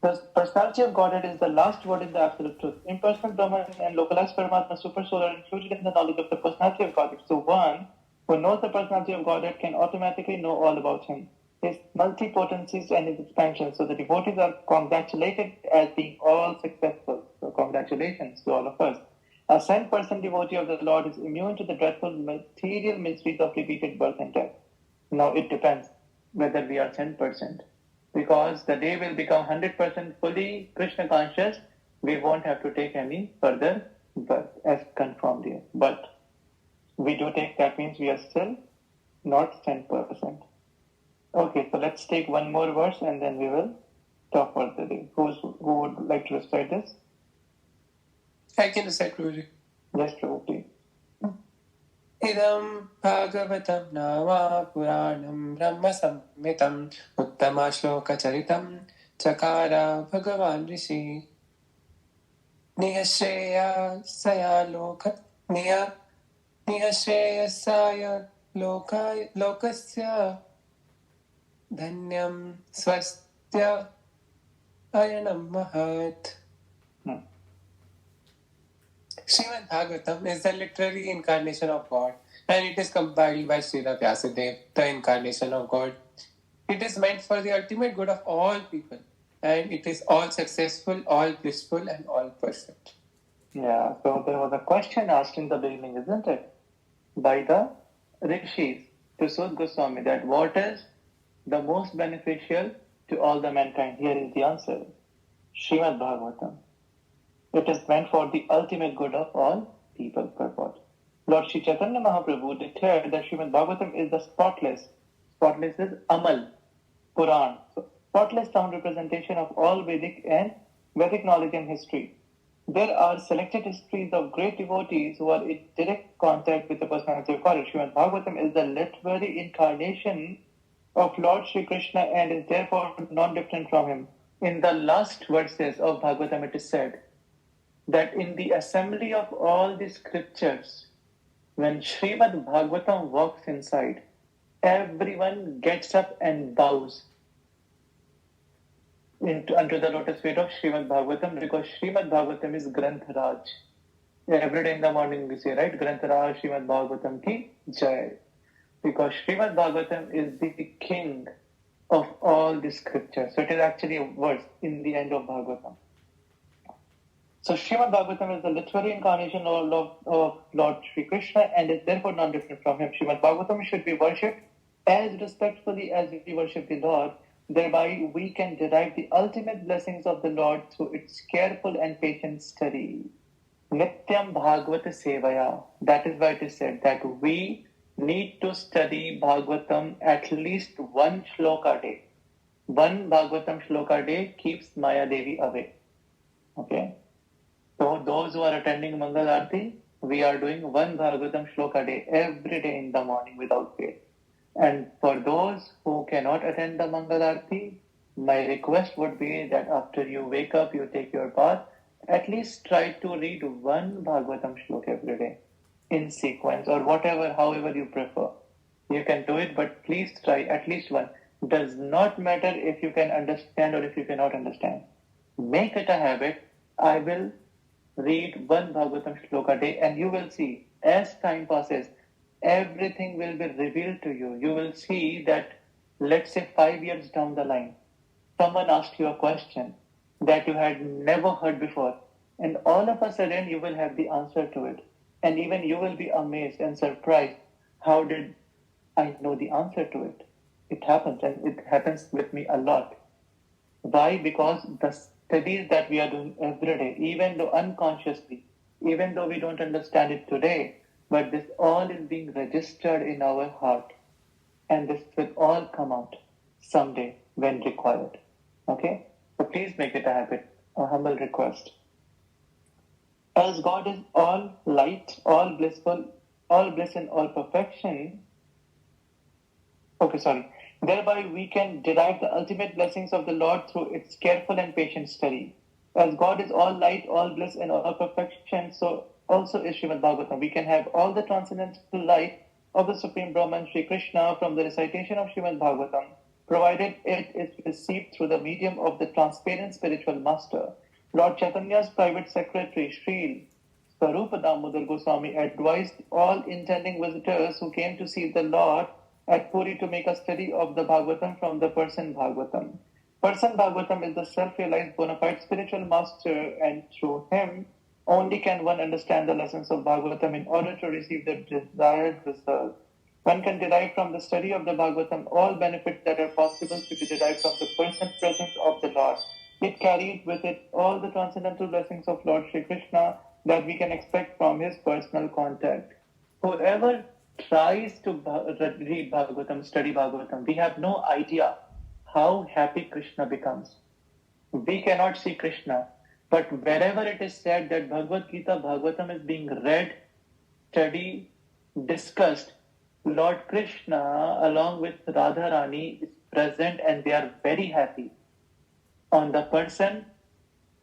The personality of Godhead is the last word in the absolute truth. Impersonal Brahman and localized Paramatma, super soul, are included in the knowledge of the personality of Godhead. So one who knows the personality of Godhead can automatically know all about him, his multipotencies and his expansion. So the devotees are congratulated as being all successful. So congratulations to all of us. A 100% devotee of the Lord is immune to the dreadful material miseries of repeated birth and death. Now it depends whether we are 10%. Because the day will become 100% fully Krishna conscious, we won't have to take any further birth as confirmed here. But we do take, that means we are still not 10%. Okay, so let's take one more verse and then we will talk for the day. Who would like to recite this? I can recite, Guruji. Yes, Prabhu, please. इदं भागवतं नाम पुराणं ब्रह्मसंहितं उत्तमश्लोकचरितं चकार भगवान् ऋषि निःश्रेयसाय लोकस्य धन्यं स्वस्य अयनं महत्. Srimad Bhagavatam is the literary incarnation of God, and it is compiled by Srila Vyasadeva, the incarnation of God. It is meant for the ultimate good of all people, and it is all successful, all blissful, and all perfect. Yeah, so there was a question asked in the beginning, isn't it? By the Rishis to Sud Goswami, that what is the most beneficial to all the mankind? Here is the answer. Srimad Bhagavatam. It is meant for the ultimate good of all people, purport. Lord Sri Chaitanya Mahaprabhu declared that Srimad Bhagavatam is the spotless is Amal, Puran, so spotless sound representation of all Vedic knowledge and history. There are selected histories of great devotees who are in direct contact with the personality of God. Srimad Bhagavatam is the literary incarnation of Lord Sri Krishna and is therefore non-different from him. In the last verses of Bhagavatam, it is said that in the assembly of all the scriptures, when Srimad Bhagavatam walks inside, everyone gets up and bows unto the lotus feet of Srimad Bhagavatam, because Srimad Bhagavatam is Granth Raj. Every day in the morning we say, right, Granth Raj Srimad Bhagavatam ki Jai. Because Srimad Bhagavatam is the king of all the scriptures. So it is actually a verse in the end of Bhagavatam. So Srimad Bhagavatam is the literary incarnation of Lord Sri Krishna and is therefore non-different from him. Srimad Bhagavatam should be worshipped as respectfully as we worship the Lord. Thereby we can derive the ultimate blessings of the Lord through its careful and patient study. Nityam Bhagavata Sevaya. That is why it is said that we need to study Bhagavatam at least one shloka a day. One Bhagavatam shloka a day keeps Maya Devi away. Okay? So those who are attending Mangal Aarti, we are doing one Bhagavatam shloka a day, every day in the morning without fail. And for those who cannot attend the Mangal Aarti, my request would be that after you wake up, you take your bath, at least try to read one Bhagavatam shloka every day in sequence or whatever, however you prefer. You can do it, but please try at least one. Does not matter if you can understand or if you cannot understand. Make it a habit. I will read one Bhagavatam shloka a day, and you will see, as time passes, everything will be revealed to you. You will see that, let's say 5 years down the line, someone asked you a question that you had never heard before, and all of a sudden you will have the answer to it. And even you will be amazed and surprised, how did I know the answer to it? It happens, and it happens with me a lot. Why? Because the studies that we are doing every day, even though unconsciously, even though we don't understand it today, but this all is being registered in our heart. And this will all come out someday when required. Okay? So please make it a habit, a humble request. As God is all light, all blissful, all bliss and all perfection, thereby we can derive the ultimate blessings of the Lord through its careful and patient study. As God is all light, all bliss, and all perfection, so also is Srimad Bhagavatam. We can have all the transcendental light of the Supreme Brahman, Sri Krishna, from the recitation of Srimad Bhagavatam, provided it is received through the medium of the transparent spiritual master. Lord Chaitanya's private secretary, Sri Swarupa Damodar Goswami, advised all intending visitors who came to see the Lord at Puri to make a study of the Bhagavatam from the Person Bhagavatam. Person Bhagavatam is the self-realized bona fide spiritual master, and through him only can one understand the lessons of Bhagavatam in order to receive the desired result. One can derive from the study of the Bhagavatam all benefits that are possible to be derived from the person presence of the Lord. It carries with it all the transcendental blessings of Lord Sri Krishna that we can expect from his personal contact. Whoever tries to read Bhagavatam, study Bhagavatam, we have no idea how happy Krishna becomes. We cannot see Krishna, but wherever it is said that Bhagavad Gita, Bhagavatam is being read, studied, discussed, Lord Krishna along with Radharani is present and they are very happy on the person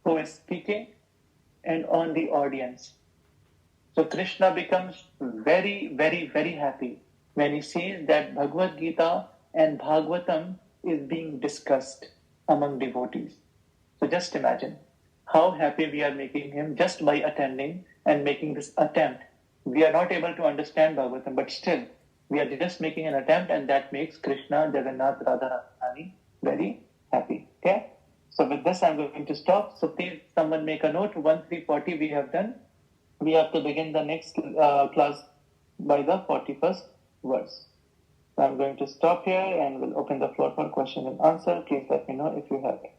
who is speaking and on the audience. So Krishna becomes very, very, very happy when he sees that Bhagavad Gita and Bhagavatam is being discussed among devotees. So just imagine how happy we are making him just by attending and making this attempt. We are not able to understand Bhagavatam, but still we are just making an attempt, and that makes Krishna, Jagannath, Radharani very happy. Okay? So with this, I'm going to stop. So please, someone make a note. 1340 we have done. We have to begin the next class by the 41st verse. So I'm going to stop here and we'll open the floor for question and answer. Please let me know if you have it.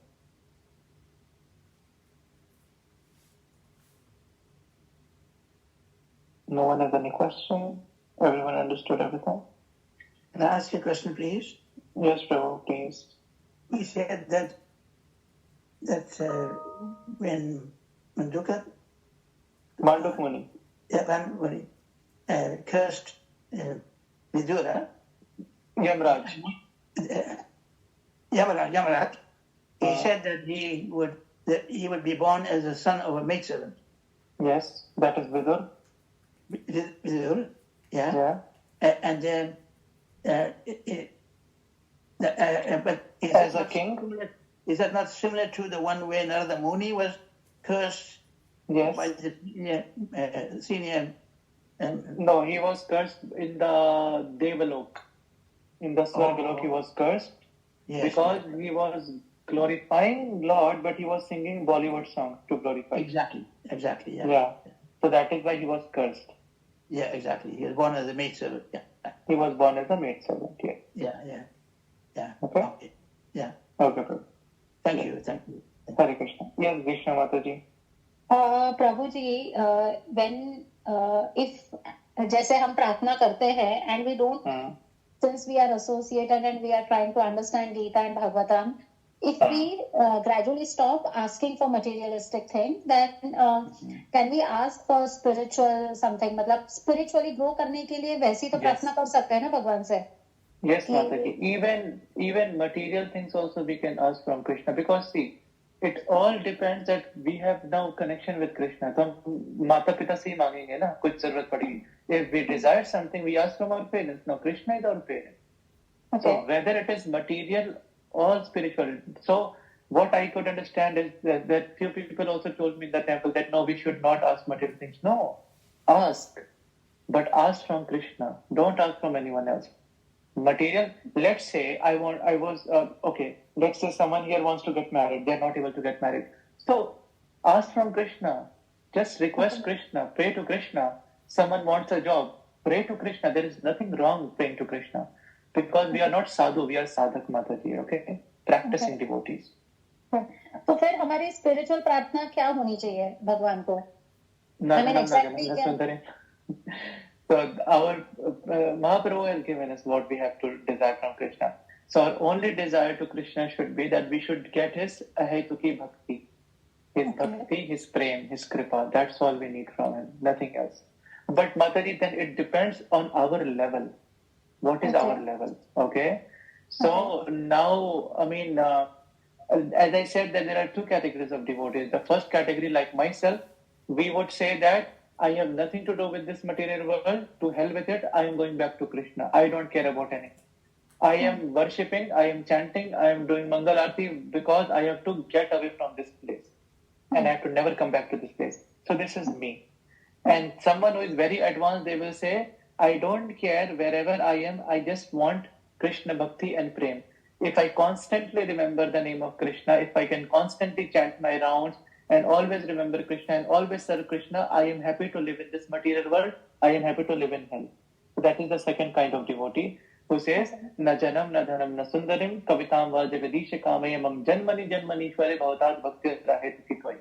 No one has any question? Everyone understood everything? Can I ask you a question, please? Yes, Prabhu, please. He said that when Mandukya Manduk Muni. cursed Vidura, Yamraj. Yamaraj, he said that he would be born as a son of a maidservant. Yes, that is Vidur. Vidur, yeah. Yeah. And then, but is As that a not king? Is that not similar to the one where Narada Muni was cursed Yes. by the senior? No, he was cursed in the Devalok. In the Swargalok, he was cursed Yes, because he was glorifying Lord, but he was singing Bollywood songs to glorify. exactly, yeah. Yeah. So that is why he was cursed. Yeah, exactly. He was born as a maidservant. Yeah, He was born as a maidservant. Yes. yeah. Okay. Yeah. Okay, Prabhu. Thank you. Hare Krishna. Yes, Krishna Mataji. Prabhuji, when if जैसे हम प्रार्थना करते हैं and we don't, since we are associated and we are trying to understand Gita and Bhagavatam, if we gradually stop asking for materialistic things, then can we ask for spiritual something? मतलब spiritually grow करने के लिए वैसी तो प्रार्थना कर सकते हैं ना भगवान से? Yes, Mataji. Even material things also we can ask from Krishna, because see, it all depends that we have now connection with Krishna. तो हम माता पिता से ही मांगेंगे ना कुछ जरूरत पड़ेगी. If we desire something, we ask from our parents. Now Krishna is our parent. Okay. So whether it is material or spiritual. So what I could understand is that few people also told me in the temple that no, we should not ask material things. No, ask, but ask from Krishna. Don't ask from anyone else. Material. Let's say let's say someone here wants to get married. They're not able to get married. So ask from Krishna. Just request Krishna. Pray to Krishna. Someone wants a job. Pray to Krishna. There is nothing wrong praying to Krishna. Because we are not sadhu, we are sadhak Mataji, okay? Practicing devotees. तो फिर हमारी spiritual प्रार्थना क्या होनी चाहिए भगवान को? So our Mahaprabhu has given us what we have to desire from Krishna. So our only desire to Krishna should be that we should get his ahetuki bhakti. His bhakti, his prem, his kripa. That's all we need from him. Nothing else. But Mataji, then it depends on our level. What is our level? Okay. So now, as I said, that there are two categories of devotees. The first category, like myself, we would say that I have nothing to do with this material world. To hell with it. I am going back to Krishna. I don't care about anything. I am worshipping, I am chanting, I am doing Mangal Aarti because I have to get away from this place. And I have to never come back to this place. So this is me. And someone who is very advanced, they will say, I don't care wherever I am, I just want Krishna Bhakti and Prem. If I constantly remember the name of Krishna, if I can constantly chant my rounds and always remember Krishna and always serve Krishna, I am happy to live in this material world. I am happy to live in hell. So that is the second kind of devotee who says, Na janam, na dhanam, na sundarim, kavitam vajavedisha kamayamam janmani janmanishware bhavatat bhakti raheti tvai.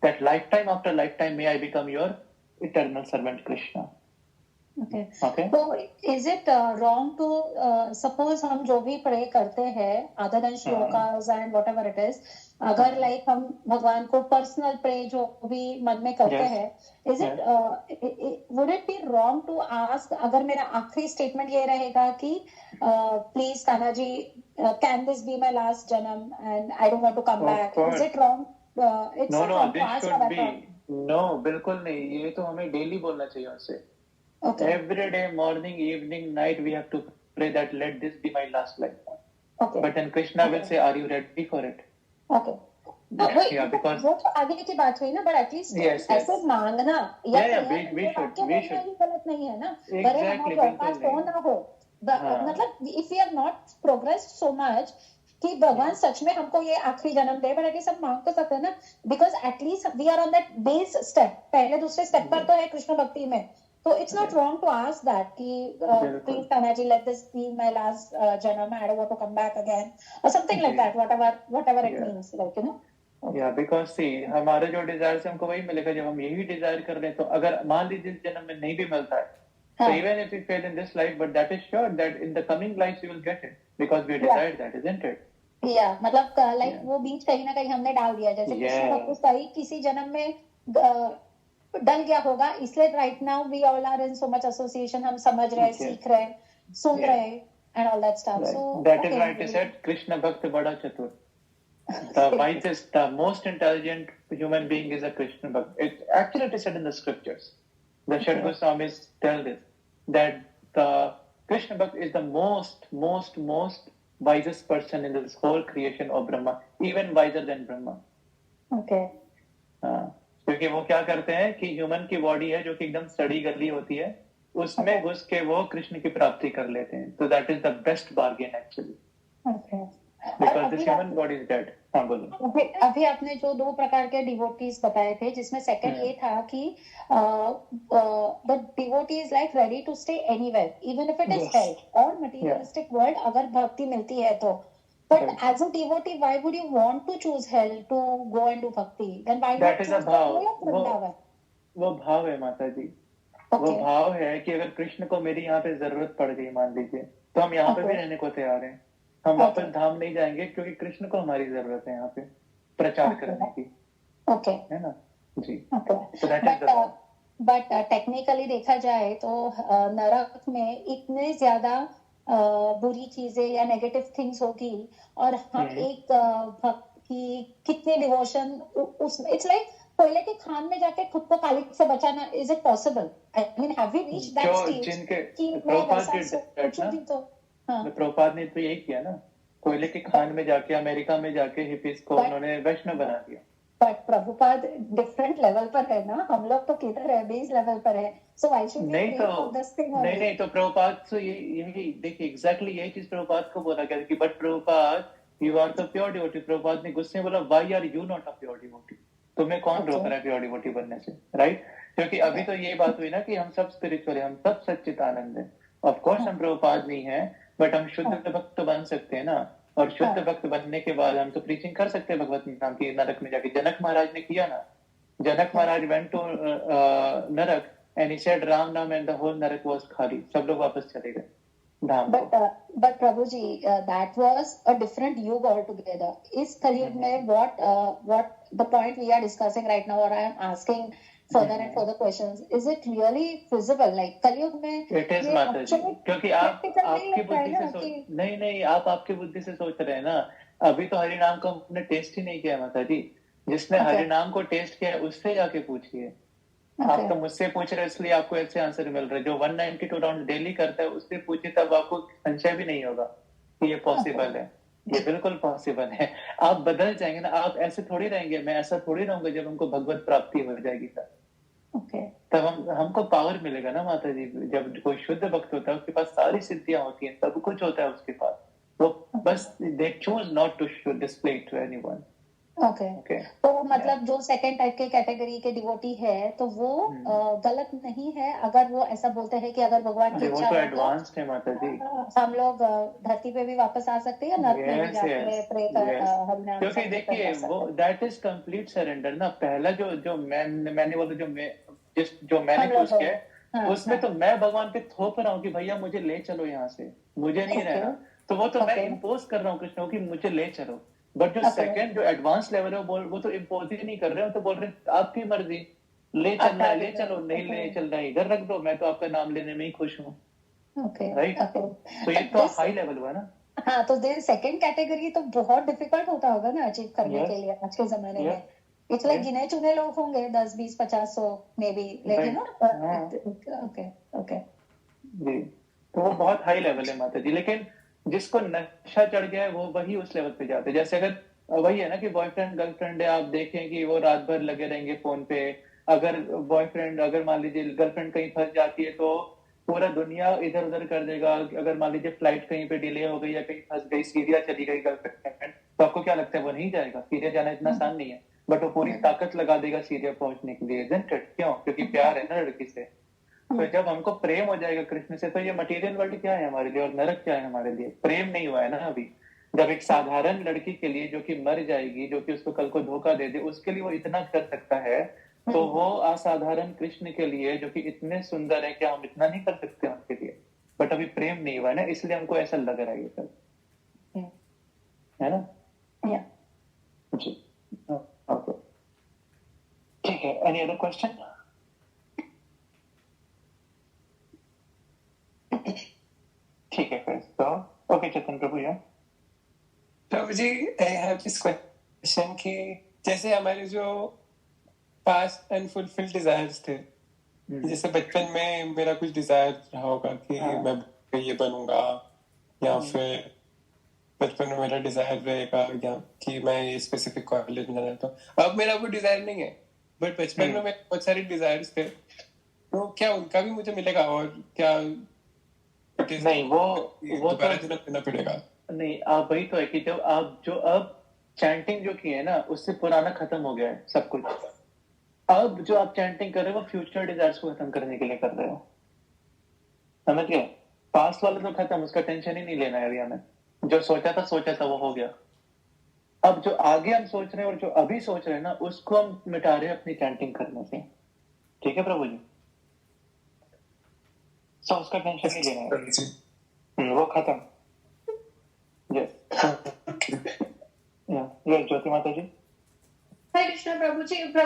That lifetime after lifetime may I become your eternal servant Krishna. Okay. Okay. So is it wrong to suppose हम जो भी pray करते हैं other than shlokas and whatever it is, अगर like हम भगवान को personal pray जो भी मन में करते हैं, is it would it be wrong to ask अगर मेरा आखिरी statement ये रहेगा कि please Kanha ji, can this be my last janam and I don't want to come back? Is it wrong? It's No, not no, wrong to this ask should for that. be. No, बिल्कुल नहीं. ये तो हमें daily बोलना चाहिए उनसे. Okay. Every day, morning, evening, night, we have to pray that let this be my last lifetime. Okay. But then Krishna will say, are you ready for it? Okay. वही Yeah, because वो तो आगे की बात हुई ना, but at least Yes, ऐसे yes. मांगना या Yeah, prayer we ये should, वाक्य we बोलना should. ही गलत नहीं है ना. भले Exactly, हमारे औकात बिल्कुल हो नहीं. ना हो, मतलब if we have not progressed so much कि भगवान सच में हमको ये आखिरी जन्म दे, but at least हम मांग तो सकते हैं ना, because at least we are on that base step, पहले दूसरे step पर तो है कृष्ण भक्ति में. So it's not wrong to ask that कि please Kanha ji, let this be my last janam, I don't want to come back again or something like that, whatever it means, like you know. Yeah, because see, हमारे जो desire से हमको वही मिलेगा जब हम यही desire कर रहे हैं. तो अगर मान लीजिए इस जन्म में नहीं भी मिलता है, so even if we fail in this life, but that is sure that in the coming lives we will get it because we desired that, isn't it? Yeah, मतलब like वो बीज कहीं ना कहीं हमने डाल दिया, जैसे कृष्ण भक्त सही किसी जन्म में डल गया होगा, इसलिए right now we all are in so much association, हम समझ रहे, सीख रहे, सुन रहे and all that stuff. So that is why it is said Krishna Bhakt Bada Chatur. The wisest, the most intelligent human being is a Krishna Bhakt. It is said in the scriptures. The Shad Goswamis tell this, that the Krishna Bhakt is the most wisest person in this whole creation of Brahma, even wiser than Brahma. Okay. क्योंकि वो क्या करते हैं कि human की body है जो कि एकदम स्टडी गली होती है, उसमें घुस के वो कृष्ण की प्राप्ति कर लेते हैं. तो that is the best bargain actually, because this human body is dead. हाँ बोलो. अभी आपने जो दो प्रकार के डिवोटीज बताए थे, जिसमें सेकंड ये था कि the devotee is like ready to stay anywhere even if it is hell और मटेरियलिस्टिक वर्ल्ड, अगर भक्ति मिलती है तो. But as a devotee, why would you want to choose hell to go and do bhakti? Then why not choose Vrindavan? वो भाव है माता जी. वो भाव है कि अगर कृष्ण को मेरी यहाँ पे जरूरत पड़ गई मान लीजिए, तो हम यहाँ पे भी रहने को तैयार हैं. हम वापस धाम नहीं जाएंगे क्योंकि कृष्ण को हमारी जरूरत है यहाँ पे प्रचार करने की. है ना जी. So that is the भाव. But technically देखा जाए तो नरक में इतने ज्यादा बुरी चीजें या नेगेटिव थिंग्स होगी और हम एक भक्त की कितने डिवोशन उसमें, इट्स लाइक कोयले की खान में जाके खुद को कालिक से बचाना, is it possible? I mean have we reached that stage कि मैं वैसा सोचूंगी तो. प्रभुपाद ने तो यही किया ना, कोयले की खान में जाके अमेरिका में जाके हिपीज को उन्होंने वैष्णव बना दिया. बट प्रभुपाद डिफरेंट लेवल पर है ना, हम लोग तो किधर है, बेस लेवल पर है. So why should we pray for this thing? नहीं तो प्रभुपाद तो यही देखिए एग्जैक्टली यही चीज प्रभुपाद को बोला गया कि but Prabhupada you are the pure devotee. Prabhupada ने गुस्से में बोला why are you not a pure devotee? तुम्हें कौन रोक रहा है प्योर डिवोटी बनने से, राइट? क्योंकि अभी तो ये बात हुई ना कि हम सब स्पिरिचुअल है, हम सब सच्चिदानंद है. ऑफ कोर्स हम प्रभुपाद नहीं है, बट हम शुद्ध भक्त बन सकते हैं ना. और शुद्ध भक्त बनने के बाद हम तो प्रीचिंग कर सकते हैं भगवत नाम की नरक में जाके. जनक महाराज ने किया ना. जनक महाराज वेंट टू नरक एंड ही सेड राम नाम एंड द होल नरक वाज खाली. सब लोग वापस चले गए धाम को. But Prabhuji, that was a different युग altogether. इस कलयुग में what the point we are discussing right now, or I am asking further and further questions, is it really feasible? Like कलयुग में it is माता जी, क्योंकि आप आपकी बुद्धि से नहीं आप आपकी बुद्धि से सोच रहे हैं ना. अभी तो हरि नाम को हमने टेस्ट ही नहीं किया माता जी। जिसने Okay. हरि नाम को टेस्ट किया है उससे जाके पूछिए। आप तो मुझसे पूछ रहे हो इसलिए आपको ऐसे आंसर मिल रहे हैं। जो 192 राउंड डेली करता है उससे पूछिए, तब आपको संशय भी नहीं होगा कि ये पॉसिबल है। ये बिल्कुल पॉसिबल है। आप बदल जाएंगे ना, आप ऐसे थोड़ी रहेंगे, मैं ऐसा थोड़ी रहूंगा जब हमको भगवत प्राप्ति हो जाएगी तब। Okay. तब हमको पावर मिलेगा ना माता जी। जब कोई शुद्ध भक्त होता है उसके पास सारी सिद्धियां होती हैं, सब कुछ होता है उसके पास, वो बस they choose not to display to anyone. Okay तो मतलब जो सेकंड टाइप के कैटेगरी के डिवोटी है तो वो गलत नहीं है अगर वो ऐसा बोलते हैं कि अगर भगवान की वो इच्छा तो हो एडवांस्ड है माता जी। हम लोग धरती पे भी वापस आ सकते हैं, नर्क में भी जाके प्रे कर हरिनाम क्योंकि देखिए वो दैट इज कंप्लीट सरेंडर ना। पहला जो मैंने बोला जो मैंने चूज किया है उसमें तो मैं भगवान पे थोप रहा हूँ कि भैया मुझे ले चलो यहाँ से, मुझे नहीं रहना। तो वो तो मैं इम्पोज कर रहा हूँ कृष्ण की मुझे ले चलो। बट जो सेकंड जो एडवांस लेवल है वो तो इम्पोज ही नहीं कर रहे हो, तो बोल रहे आपकी मर्जी, ले चलना है ले चलो, नहीं ले चलना है इधर रख दो, मैं तो आपका नाम लेने में ही खुश हूँ। राइट, तो ये तो हाई लेवल हुआ ना। हाँ, तो देन सेकंड कैटेगरी तो बहुत डिफिकल्ट होता होगा ना अचीव करने के लिए आज के जमाने में। इट्स लाइक गिने चुने लोग होंगे 10 20 50 100 मे बी, लेकिन ओके ओके जी, तो वो बहुत हाई लेवल है माता जी। लेकिन जिसको नशा चढ़ गया है वो वही उस लेवल पे जाते हैं। जैसे अगर वही है ना कि बॉयफ्रेंड गर्लफ्रेंड है, आप देखें कि वो रात भर लगे रहेंगे फोन पे। अगर मान लीजिए गर्लफ्रेंड कहीं फंस जाती है तो पूरा दुनिया इधर उधर कर देगा। अगर मान लीजिए फ्लाइट कहीं पे डिले हो गई या कहीं फंस गई, सीरिया चली गई गर्लफ्रेंड, तो आपको क्या लगता है वो नहीं जाएगा? सीरिया जाना इतना आसान नहीं है, बट वो पूरी ताकत लगा देगा सीरिया पहुंचने के लिए। क्यों? क्योंकि प्यार है ना लड़की से। तो जब हमको प्रेम हो जाएगा कृष्ण से, तो ये मटेरियल वर्ल्ड क्या है हमारे लिए और नरक क्या है हमारे लिए? प्रेम नहीं हुआ है ना अभी। जब एक साधारण लड़की के लिए जो कि मर जाएगी, जो कि उसको कल को धोखा दे दे, उसके लिए वो इतना कर सकता है, तो वो असाधारण कृष्ण के लिए जो कि इतने सुंदर है, क्या हम इतना नहीं कर सकते उनके लिए? बट अभी प्रेम नहीं हुआ है ना, इसलिए हमको ऐसा लग रहा है ये सब, है ना? जी, ओके, ठीक है। Any other question? ठीक है फिर तो ओके चेतन प्रभु। या प्रभु जी, आई हैव दिस क्वेश्चन कि जैसे हमारे जो पास्ट अनफुलफिल्ड डिजायर्स थे, जैसे बचपन में मेरा कुछ डिजायर रहा होगा कि मैं ये बनूंगा, या फिर बचपन में मेरा डिजायर रहेगा या कि मैं ये स्पेसिफिक कॉलेज में जाना चाहता हूँ। अब मेरा वो डिजायर नहीं है, बट बचपन में मेरे बहुत सारे डिजायर्स थे, तो क्या उनका भी मुझे मिलेगा? और क्या नहीं, वो दोबारा जन्म लेना पड़ेगा? नहीं, आप वही तो है कि जब आप अब चैंटिंग जो किए है ना, उससे पुराना खत्म हो गया है सब कुछ। अब जो आप चैंटिंग कर रहे हो वो फ्यूचर डिजायर्स को खत्म करने के लिए कर रहे हो, समझ गए? पास्ट वाला तो खत्म, उसका टेंशन ही नहीं लेना है अभी हमें। जो सोचा था वो हो गया। अब जो आगे हम सोच रहे हैं और जो अभी सोच रहे हैं ना, उसको हम मिटा रहे हैं अपनी चैंटिंग करने से। ठीक है प्रभु जी? सो उसका टेंशन नहीं लेना है, वो खत्म। यस ज्योति माता जी। हरे कृष्णा प्रभु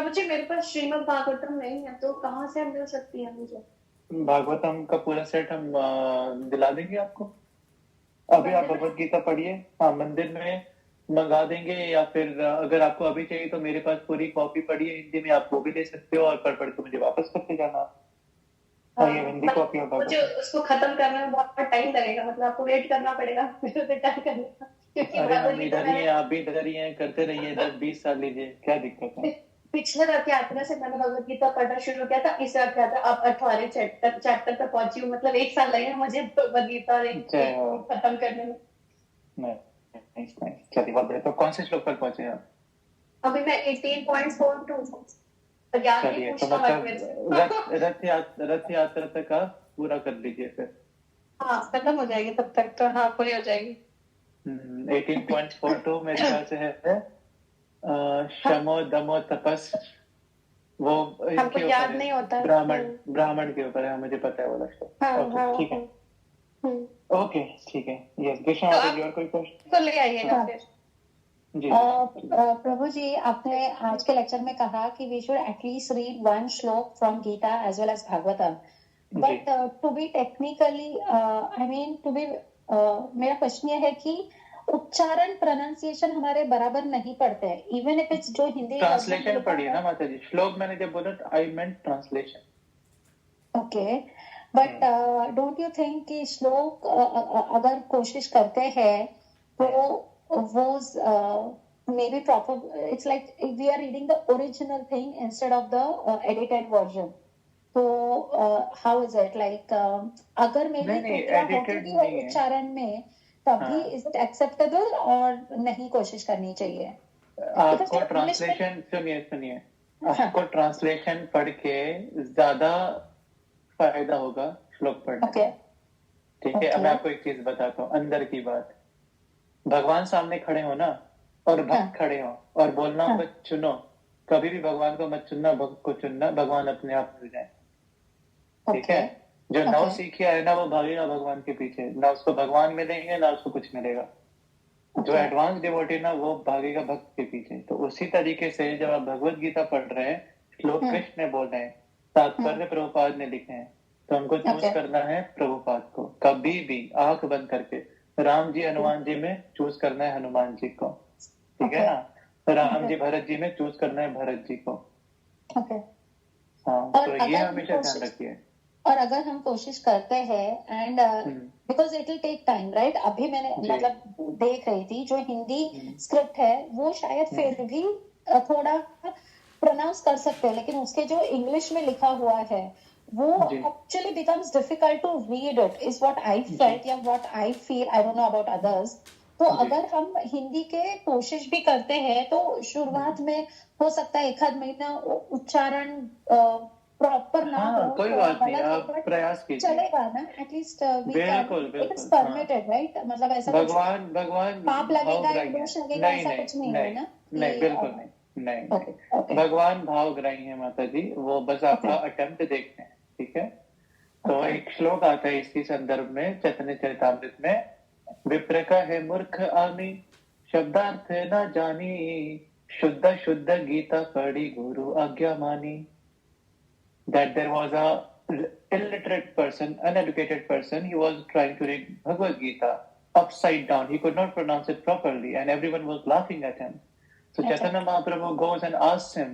जी मेरे पास श्रीमद् भागवतम नहीं है, तो कहाँ से मिल सकती है मुझे? भागवतम का पूरा सेट हम दिला देंगे आपको। अभी आप भगवत गीता पढ़िए, हाँ मंदिर में मंगा देंगे, या फिर अगर आपको अभी चाहिए तो मेरे पास पूरी कॉपी पड़ी है हिंदी में, आप वो भी ले सकते हो और पढ़ के मुझे वापस करके जाना। ये हिंदी कॉपी होगा। मुझे उसको खत्म करने में बहुत टाइम लगेगा, मतलब आपको वेट करना पड़ेगा मेरे से टाइम करने का, क्योंकि अरे हम इधर ही हैं, आप भी इधर ही हैं, करते रहिए, 10-20 साल लीजिए, क्या दिक्कत है? पिछले रथ यात्रा से मैंने भगवत गीता पढ़ना शुरू किया था, इस रथ यात्रा अब 18 चैप्टर तक पहुंची हूँ, मतलब 1 साल लगेगा मुझे भगवत गीता खत्म करने में। चलिए बहुत बढ़िया। तो कौन से श्लोक पर पहुंचे आप? अभी मैं 18.42। चलिए, तो मतलब रथ यात्रा तक आप पूरा कर लीजिए फिर। हाँ खत्म हो जाएगी तब तक तो, हाँ पूरी हो जाएगी। 18.42 मेरे ख्याल से है शमो दमो तपस, वो हमको याद नहीं होता। ब्राह्मण के ऊपर है, मुझे पता है वो श्लोक। ठीक है, ओके ठीक है। यस कृष्णा माता जी, और कोई क्वेश्चन तो ले आइएगा फिर। प्रभु जी, आपने आज के लेक्चर में कहा कि we should at least read 1 shloka from Gita as well as Bhagavatam, but to be technically मेरा क्वेश्चन ये है कि उच्चारण प्रोनाउंसिएशन हमारे बराबर नहीं पढ़ते हैं, इवन इफ इट्स जो हिंदी ट्रांसलेशन पढ़िए ना माता जी, श्लोक मैंने जब बोला I meant translation. Okay, but don't you think कि श्लोक अगर कोशिश करते हैं तो वो may be proper, it's like we are reading the original thing instead of the edited version. तो हाउ इज इट लाइक अगर मेरी त्रुटियां होती है उच्चारण में तभी इज इट एक्सेप्टेबल और नहीं कोशिश करनी चाहिए? आपको ट्रांसलेशन सुनिए आपको ट्रांसलेशन पढ़ के ज्यादा फायदा होगा श्लोक पढ़ने. ठीक है. अब मैं आपको एक चीज बताता हूँ, अंदर की बात. भगवान सामने खड़े हो ना और भक्त खड़े हो और बोलना होगा चुनो, कभी भी भगवान को मत चुनना, भक्त को चुनना, भगवान अपने आप मिल जाए. ठीक है. जो नौ सीखे है ना वो भागेगा भगवान के पीछे, ना उसको भगवान मिलेंगे ना उसको कुछ मिलेगा. जो एडवांस डिवोटी ना वो भागेगा भक्त के पीछे. तो उसी तरीके से जब आप भगवत गीता पढ़ रहे हैं, श्लोक कृष्ण ने बोल रहे हैं, तात्पर्य प्रभुपाद ने लिखे हैं, तो हमको चूज करना है प्रभुपाद को. कभी भी आंख बंद करके राम जी हनुमान जी में चूज करना है हनुमान जी को. ठीक है ना. राम जी भरत जी में चूज करना है भरत जी को. हाँ, तो ये हमेशा ध्यान रखिए. और अगर हम कोशिश करते हैं and because it will take time, right? अभी मैंने मतलब देख रही थी जो हिंदी स्क्रिप्ट है वो शायद फिर भी थोड़ा प्रोनाउंस कर सकते हैं, लेकिन उसके जो इंग्लिश में लिखा हुआ है वो actually becomes difficult to read it, is what I felt या what I feel. I don't know about others. तो अगर हम हिंदी के कोशिश भी करते हैं तो शुरुआत में हो सकता है एक आध महीना उच्चारण प्रॉपर ना हो, कोई बात नहीं, आप प्रयास कीजिए, चलेगा ना. एटलीस्ट बिल्कुल इट इज परमिटेड, राइट? मतलब ऐसा भगवान पाप लगेगा या दोष लगेगा ऐसा कुछ नहीं है ना. नहीं, बिल्कुल नहीं. भगवान भावग्राही है माता जी, वो बस आपका अटेम्प्ट देखते हैं. ठीक है. तो एक श्लोक आता है इसी संदर्भ में चैतन्य चरितामृत में, विप्र का है मूर्ख आमी, शब्दार्थ न जानी, शुद्ध शुद्ध गीता पढ़ी गुरु आज्ञा मानी. That there was a illiterate person, uneducated person, he was trying to read Bhagavad Gita upside down. He could not pronounce it properly and everyone was laughing at him. So Chaitanya Mahaprabhu goes and asks him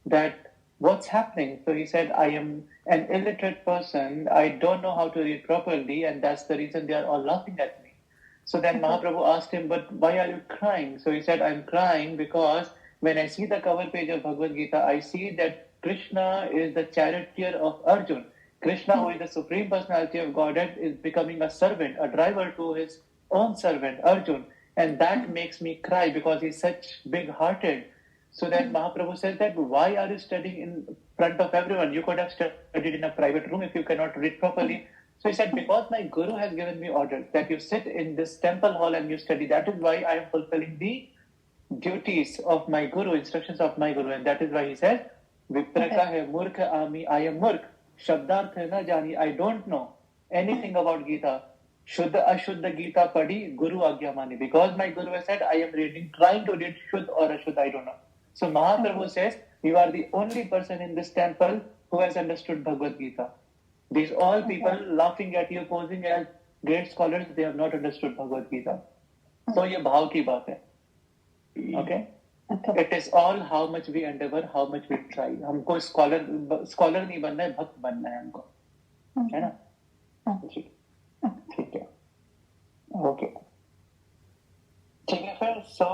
that, what's happening? So he said, I am an illiterate person. I don't know how to read properly and that's the reason they are all laughing at me. So then Mahaprabhu asked him, but why are you crying? So he said, I'm crying because when I see the cover page of Bhagavad Gita, I see that Krishna is the charioteer of Arjun. Krishna, who is the Supreme Personality of Godhead, is becoming a servant, a driver to his own servant, Arjun. And that makes me cry because he's such big-hearted. So then Mahaprabhu says that, why are you studying in front of everyone? You could have studied in a private room if you cannot read properly. So he said, because my Guru has given me orders that you sit in this temple hall and you study. That is why I am fulfilling the duties of my Guru, instructions of my Guru. And that is why he says, विप्र का है मूर्ख आमी, I am मूर्ख, शब्दार्थ न जानी, I don't know anything about Gita. शुद्ध अशुद्ध गीता पढ़ी गुरु आज्ञा मानी. Because my Guru has said, I am reading, trying to read शुद्ध or अशुद्ध, I don't know. So Mahaprabhu says, you are the only person in this temple who has understood Bhagavad Gita. These all people laughing at you, posing as great scholars, they have not understood Bhagavad Gita. So ये भाव की बात है. Okay? It is all how much we endeavor, how much we try. हमको scholar नहीं बनना है, भक्त बनना है हमको, है ना? ठीक है. ओके, ठीक है फिर. So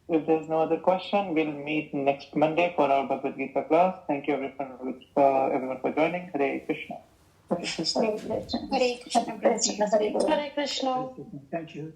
if there's no other question, we'll meet next Monday for our Bhagavad Gita class. Thank you everyone for joining. Hare Krishna. Hare Krishna. Hare Krishna. Hare Krishna. Thank you.